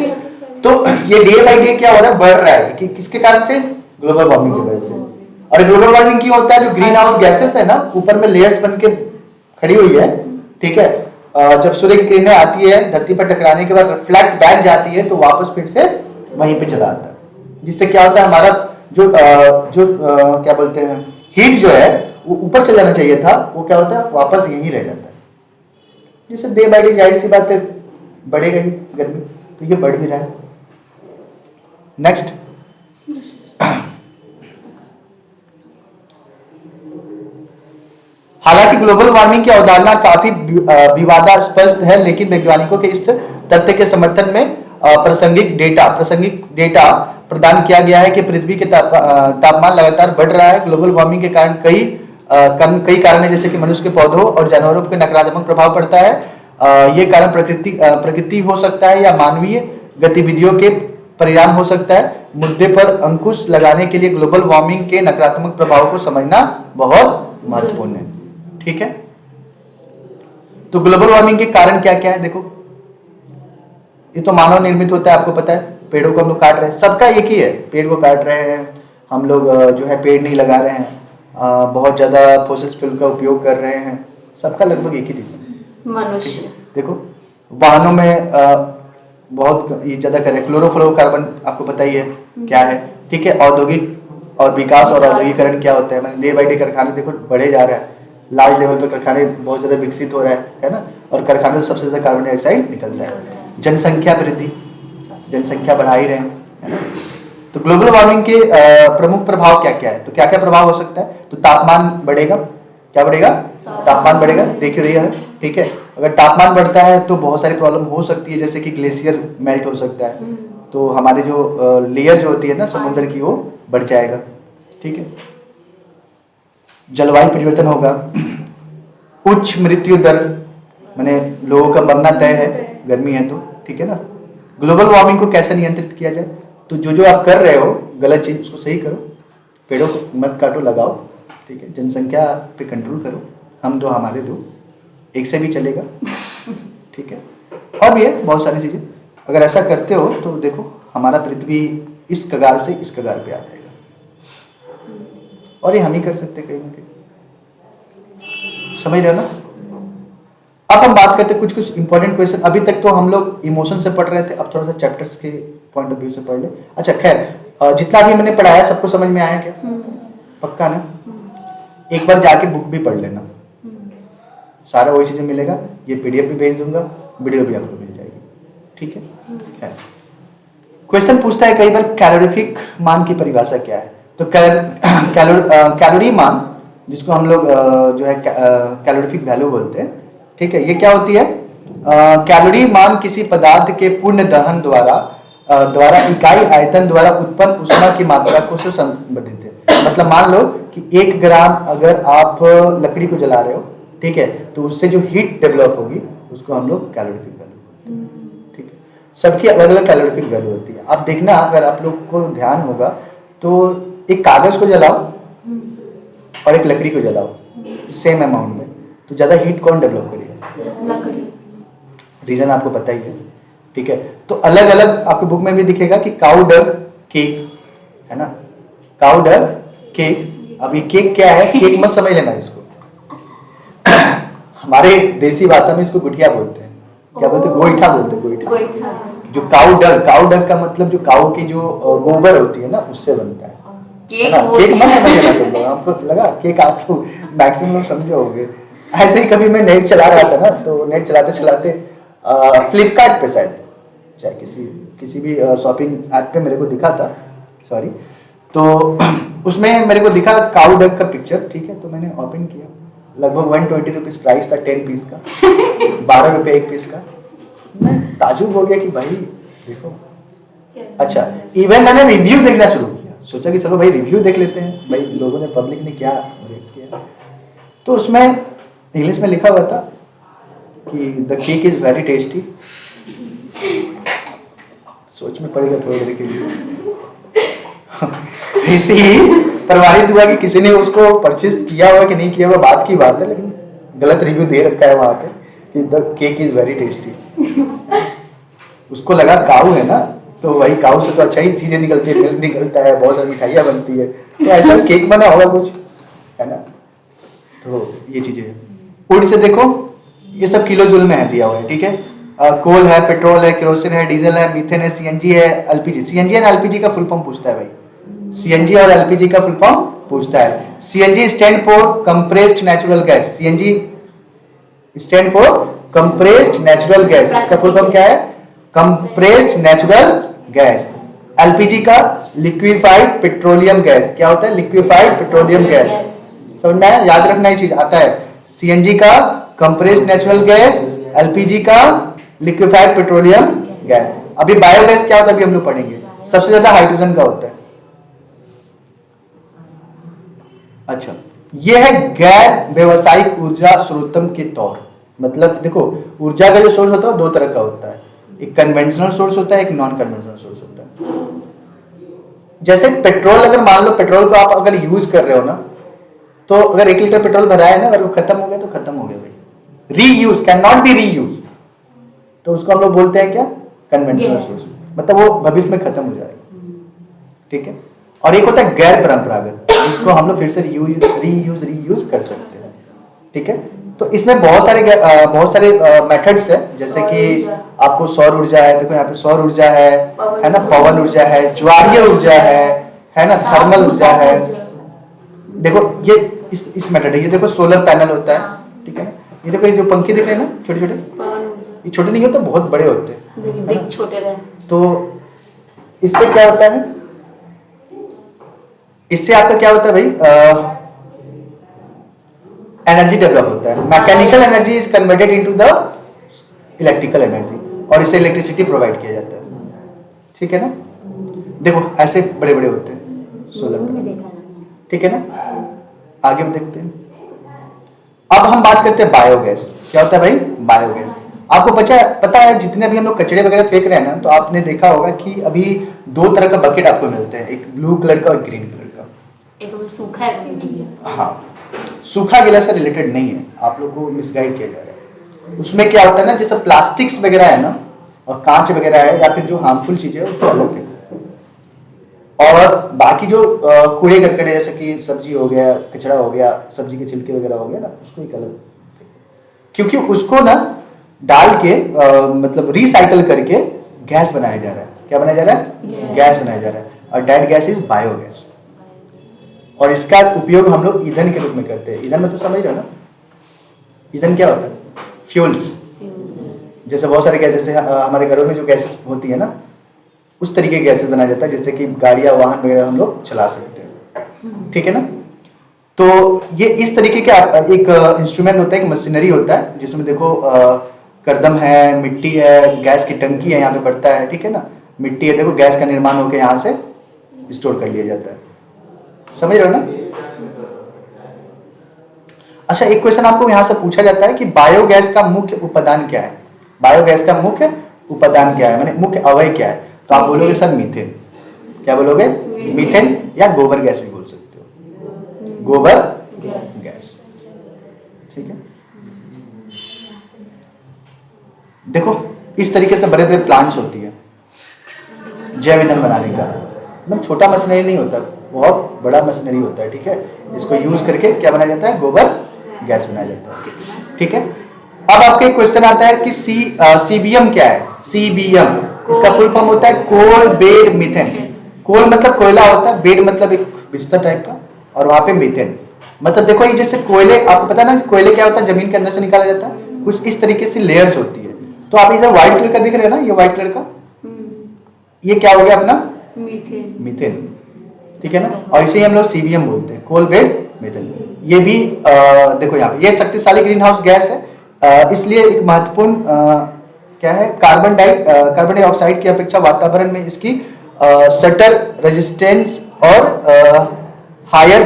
Speaker 1: तो ये डे बाई डे क्या हो रहा है? बढ़ रहा है। कि किसके कारण से? ग्लोबल वार्मिंग की वजह से। और ग्लोबल वार्मिंग क्यों होता है? जो ग्रीन हाउस गैसेस है ना, ऊपर में लेयर्स बन के खड़ी हुई है। ठीक है, जब सूर्य की किरणें आती है धरती पर टकराने के बाद रिफ्लेक्ट बैक जाती है, तो वापस फिर से वहीं पे चला आता है, जिससे क्या होता है हमारा जो क्या बोलते हैं हीट जो है वो ऊपर से जाना चाहिए था, वो क्या होता है वापस यहीं रह जाता है। जैसे डे बाई डे जाहिर सी बात है बढ़ेगा ही गर्मी, तो ये बढ़ भी रहा है। नेक्स्ट, हालांकि ग्लोबल वार्मिंग की अवधारणा काफी विवादास्पद है, लेकिन वैज्ञानिकों के इस तथ्य के समर्थन में प्रासंगिक डेटा प्रदान किया गया है कि पृथ्वी के तापमान लगातार बढ़ रहा है। ग्लोबल वार्मिंग के कारण कई कारण है, जैसे कि मनुष्य के पौधों और जानवरों पर नकारात्मक प्रभाव पड़ता है। ये कारण प्रकृति हो सकता है या मानवीय गतिविधियों के परिणाम हो सकता है। मुद्दे पर अंकुश लगाने के लिए ग्लोबल वार्मिंग के नकारात्मक प्रभाव को समझना बहुत महत्वपूर्ण है। ठीक है, तो ग्लोबल वार्मिंग के कारण क्या क्या है? देखो, ये तो मानव निर्मित होता है, आपको पता है। पेड़ों को हम लोग काट रहे हैं, सबका एक ही है, पेड़ को काट रहे हैं हम लोग, जो है पेड़ नहीं लगा रहे हैं, बहुत ज्यादा फोसिल फ्यूल का उपयोग कर रहे हैं, सबका लगभग एक ही रीजन।
Speaker 2: मनुष्य
Speaker 1: देखो, वाहनों में बहुत ये ज्यादा कर रहे हैं, क्लोरोफ्लोरोकार्बन आपको पता ही है क्या है। ठीक है, औद्योगिक और विकास और औद्योगिकरण क्या होता है, मतलब डे बाई डे कारखाने देखो बढ़े जा रहा है, लार्ज लेवल पे कारखाने बहुत ज्यादा विकसित हो रहा है ना, और कारखानों से सबसे ज्यादा कार्बन डाइऑक्साइड निकलता है। जनसंख्या वृद्धि, जनसंख्या बढ़ा ही रहे हैं, है ना। तो ग्लोबल वार्मिंग के प्रमुख प्रभाव क्या क्या है? तो क्या क्या प्रभाव हो सकता है? तो तापमान बढ़ेगा, क्या बढ़ेगा? तापमान बढ़ेगा, देख रही है। ठीक है, अगर तापमान बढ़ता है तो बहुत सारी प्रॉब्लम हो सकती है, जैसे कि ग्लेशियर मेल्ट हो सकता है, तो हमारी जो लेयर जो होती है ना समुद्र की, वो बढ़ जाएगा। ठीक है, जलवायु परिवर्तन होगा, उच्च मृत्यु दर, माने लोगों का मरना तय है, गर्मी है तो। ठीक है ना। ग्लोबल वार्मिंग को कैसे नियंत्रित किया जाए? तो जो जो आप कर रहे हो गलत चीज, उसको सही करो, पेड़ों को मत काटो, लगाओ। ठीक है, जनसंख्या पे कंट्रोल करो, हम दो हमारे दो, एक से भी चलेगा। ठीक है, और भी है बहुत सारी चीजें। अगर ऐसा करते हो तो देखो हमारा पृथ्वी इस कगार से इस कगार पे आ जाएगा, और ये हम ही कर सकते कहीं ना कहीं, समझ रहे हो ना। अब हम बात करते हैं कुछ कुछ इंपॉर्टेंट क्वेश्चन। अभी तक तो हम लोग इमोशन से पढ़ रहे थे, अब थोड़ा सा चैप्टर्स के पॉइंट ऑफ व्यू से पढ़ ले। अच्छा खैर, जितना भी मैंने पढ़ाया सबको समझ में आया क्या? पक्का ना? एक बार जाके बुक भी पढ़ लेना, सारा वही चीजें मिलेगा। ये पीडीएफ भी भेज दूंगा, वीडियो भी आपको मिल जाएगी। ठीक है। क्वेश्चन पूछता है कई बार कैलोरीफिक मान की परिभाषा क्या है? तो कैलोरी मान, जिसको हम लोग जो है कैलोरीफिक वैल्यू बोलते हैं। ठीक है, ये क्या होती है? कैलोरी मान किसी पदार्थ के पूर्ण दहन द्वारा इकाई आयतन द्वारा उत्पन्न ऊष्मा की मात्रा को से संबंधित है। मतलब मान लो कि 1 ग्राम अगर आप लकड़ी को जला रहे हो, ठीक है, तो उससे जो हीट डेवलप होगी उसको हम लोग कैलोरीफिक वैल्यू। ठीक है, सबकी अलग अलग कैलोरीफिक वैल्यू होती है। आप देखना, अगर आप लोग को ध्यान होगा तो एक कागज को जलाओ और एक लकड़ी को जलाओ सेम अमाउंट में, तो ज्यादा हीट कौन डेवलप करेगा?
Speaker 2: लकड़ी।
Speaker 1: रीजन आपको पता ही है। ठीक है, तो अलग अलग आपके बुक में भी दिखेगा कि काउ डंग केक, है ना, काउ डंग केक। अब ये केक क्या है? केक मत समझ लेना इसको, हमारे देसी भाषा में इसको गुठिया बोलते हैं। क्या बोलते हैं? गोईठा बोलते हैं, गोईठा। जो काउ डंग का मतलब जो काउ की जो गोबर होती है ना, उससे बनता है। केक मत समझ लेना तुम लोग, आपको लगा केक आप लोग मैक्सिमम लोग समझोगे। ऐसे ही कभी मैं नेट चला रहा था ना, तो नेट चलाते चलाते फ्लिपकार्ट पे शायद, चाहे किसी भी शॉपिंग ऐप पे मेरे को दिखा था, सॉरी, तो उसमें मेरे को दिखा काउ डक का पिक्चर। ठीक है, तो मैंने ओपन किया, लगभग 120 रुपीज प्राइस था 10 पीस का, 12 रुपये एक पीस का। मैं ताजुब हो गया कि भाई देखो। अच्छा, इवन मैंने रिव्यू देखना शुरू किया, सोचा कि चलो भाई रिव्यू देख लेते हैं, भाई लोगों ने, पब्लिक ने क्या रेट किया। तो उसमें इंग्लिश में लिखा हुआ था कि the cake is very tasty. सोच में पड़ेगा थोड़ी देर के लिए। ऐसे ही प्रमाणित हुआ कि किसी ने उसको परचेज किया हुआ कि नहीं किया हुआ बात की बात है, लेकिन गलत रिव्यू दे रखा है वहां पे कि the cake is very tasty. उसको लगा काऊ है ना, तो वही काऊ से तो अच्छा ही चीजें निकलती है, मिल्क निकलता है, बहुत सारी मिठाइयाँ बनती है, तो ऐसा केक बना होगा कुछ, है ना। तो ये चीजें उड़ से देखो, ये सब किलो जूल में है दिया हुआ है। ठीक है, कोल है, पेट्रोल है, केरोसिन है, डीजल है, मीथेन है, सीएनजी है, एलपीजी। सीएनजी एंड एलपीजी का फुल फॉर्म पूछता है भाई, सीएनजी और एलपीजी का फुल फॉर्म पूछता है। CNG stand for compressed natural gas, CNG stand for compressed natural gas, इसका फुल फॉर्म क्या है? Compressed natural gas. एलपीजी का लिक्विफाइड पेट्रोलियम गैस, क्या होता है? Liquefied petroleum gas. समझना है, याद रखना, ये चीज आता है। सीएनजी का कंप्रेस्ड नेचुरल गैस, एलपीजी का लिक्विफाइड पेट्रोलियम गैस। अभी बायोगैस क्या होता है, अभी हम लोग पढ़ेंगे। सबसे ज्यादा हाइड्रोजन का होता है। अच्छा, यह है गैर व्यवसायिक ऊर्जा स्रोतम के तौर, मतलब देखो ऊर्जा का जो सोर्स होता है दो तरह का होता है, एक कन्वेंशनल सोर्स होता है, एक नॉन कन्वेंशनल सोर्स होता है। जैसे पेट्रोल, अगर मान लो पेट्रोल को आप अगर यूज कर रहे हो ना, तो अगर 1 लीटर पेट्रोल भरा है ना, अगर वो खत्म हो गया तो खत्म हो गया भाई। Reuse can not be reuse, तो उसको हम लोग बोलते हैं क्या, कन्वेंशनल सोर्स, मतलब वो भविष्य में खत्म हो जाएगा। ठीक है। और एक होता है गैर परंपरागत, जिसको हम लोग फिर से रीयूज कर सकते हैं। ठीक है। तो इसमें बहुत सारे मेथड्स है, जैसे कि आपको सौर ऊर्जा है, देखो यहाँ पे सौर ऊर्जा है ना, पवन ऊर्जा है, ज्वारीय ऊर्जा है ना, थर्मल ऊर्जा है। देखो ये इस मेथड है, ये देखो सोलर पैनल होता है। ठीक है ना, ये देखो ये जो पंखे दिख रहे हैं ना छोटे छोटे, ये छोटे नहीं होते, बहुत बड़े होते हैं,
Speaker 2: दिख छोटे रहे।
Speaker 1: तो इससे क्या होता है, इससे आपका क्या होता है भाई, एनर्जी डेवलप होता है। Mechanical energy is converted into the electrical energy, और इससे इलेक्ट्रिसिटी प्रोवाइड किया जाता है। ठीक है ना, देखो ऐसे बड़े बड़े होते हैं सोलर पैनल। ठीक है ना, आगे हम देखते हैं। अब हम बात करते हैं बायोगैस। क्या होता है भाई, बायोगैस। आपको पता है जितने भी हम लोग कचरे वगैरह फेंक रहे हैं ना, तो आपने देखा होगा कि अभी 2 तरह का बकेट आपको मिलते हैं, एक ब्लू कलर का और ग्रीन कलर का।
Speaker 2: एक में सूखा है, एक में गीला।
Speaker 1: हाँ, सूखा गीला से रिलेटेड नहीं है, आप लोग को मिसगाइड किया जा रहा है। उसमें क्या होता है ना, जैसे प्लास्टिक्स वगैरह है ना, और कांच वगैरह है, या फिर जो हार्मफुल चीजें है उसको अलग फेंकना है। और बाकी जो कूड़े करकटे, जैसे कि सब्जी हो गया, कचरा हो गया, सब्जी के छिलके वगैरह हो गया ना, उसको एक अलग, क्योंकि उसको ना डाल के मतलब रिसाइकल करके गैस बनाया जा रहा है। क्या बनाया जा रहा है, गैस बनाया जा रहा है, और दैट गैस इज बायोगैस। और इसका उपयोग हम लोग ईंधन के रूप में करते हैं। ईंधन में तो समझ रहे हो ना, ईंधन क्या होता है, फ्यूल्स। जैसे बहुत सारे गैस, जैसे हमारे घरों में जो गैसेस होती है ना, उस तरीके के गैसेस बनाया जाता है, जैसे कि गाड़ियां, वाहन वगैरह हम लोग चला सकते हैं। ठीक है ना, तो ये इस तरीके का एक इंस्ट्रूमेंट होता है, एक मशीनरी होता है, जिसमें देखो करदम है, मिट्टी है, गैस की टंकी है, यहाँ पे बढ़ता है। ठीक है ना, मिट्टी है, देखो गैस का निर्माण होकर यहाँ से स्टोर कर लिया जाता है। समझ रहे हो ना। अच्छा, एक क्वेश्चन आपको यहां से पूछा जाता है कि बायोगैस का मुख्य उपादान क्या है। बायोगैस का मुख्य उपादान क्या है, माने मुख्य अवयव क्या है, तो आप बोलोगे सर मीथेन। क्या बोलोगे, मीथेन, या गोबर गैस भी बोल सकते हो, गोबर गैस। ठीक है। देखो इस तरीके से बड़े बड़े प्लांट्स होती है जैव ईंधन बनाने का, मतलब छोटा मशीनरी नहीं होता, बहुत बड़ा मशीनरी होता है। ठीक है, इसको यूज करके क्या बनाया जाता है, गोबर गैस बनाया जाता है। ठीक है। अब आपके क्वेश्चन आता है कि सीबीएम क्या है। सीबीएम, इसका फुल फॉर्म होता है कोल बेड मीथेन। कोल मतलब कोयला होता है, बेड मतलब एक बिस्तर टाइप का, और वहां पे मीथेन मतलब देखो ये जैसे कोयले, आपको पता है ना कोयले क्या होता है, जमीन के अंदर से निकाला जाता है, कुछ इस तरीके से लेयर्स होती है। तो आप इधर व्हाइट कलर का दिख रहे हैं ना, ये व्हाइट कलर का, ये क्या हो गया अपना, मीथेन। ठीक है ना, और इसे हम लोग सीबीएम बोलते हैं, कोल बेड मीथेन। ये भी देखो यहाँ पे ये शक्तिशाली ग्रीन हाउस गैस है, इसलिए एक महत्वपूर्ण क्या है, कार्बन डाइऑक्साइड की अपेक्षा वातावरण में इसकी शटर रेजिस्टेंस और हायर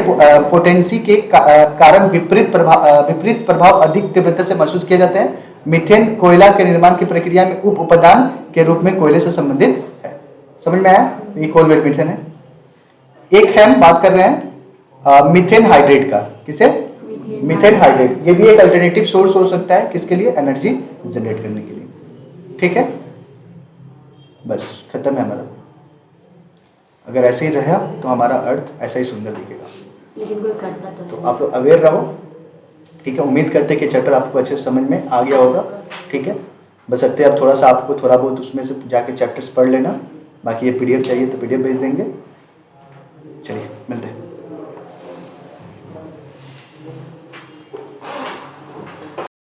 Speaker 1: पोटेंसी के कारण विपरीत प्रभाव अधिक तीव्रता से महसूस किए जाते हैं। मीथेन कोयला के निर्माण की प्रक्रिया में उप उपादान के रूप में कोयले से संबंधित है। समझ में आया, ये कोल बेड मीथेन है। एक है हम बात कर रहे हैं मीथेन हाइड्रेट का। किसे, मीथेन हाइड्रेट। ये भी एक अल्टरनेटिव सोर्स हो सकता है, किसके लिए, एनर्जी जनरेट करने के लिए। ठीक है, बस खत्म है हमारा। अगर ऐसे ही रहा तो हमारा अर्थ ऐसा ही सुंदर दिखेगा,
Speaker 2: लेकिन कोई करता
Speaker 1: तो आप लोग अवेयर रहो। ठीक है, उम्मीद करते हैं कि चैप्टर आपको अच्छे से समझ में आ गया होगा। ठीक है, बस सकते अब थोड़ा सा आपको थोड़ा बहुत उसमें से जाके चैप्टर्स पढ़ लेना, बाकी ये पीडीएफ चाहिए तो पीडीएफ भेज देंगे।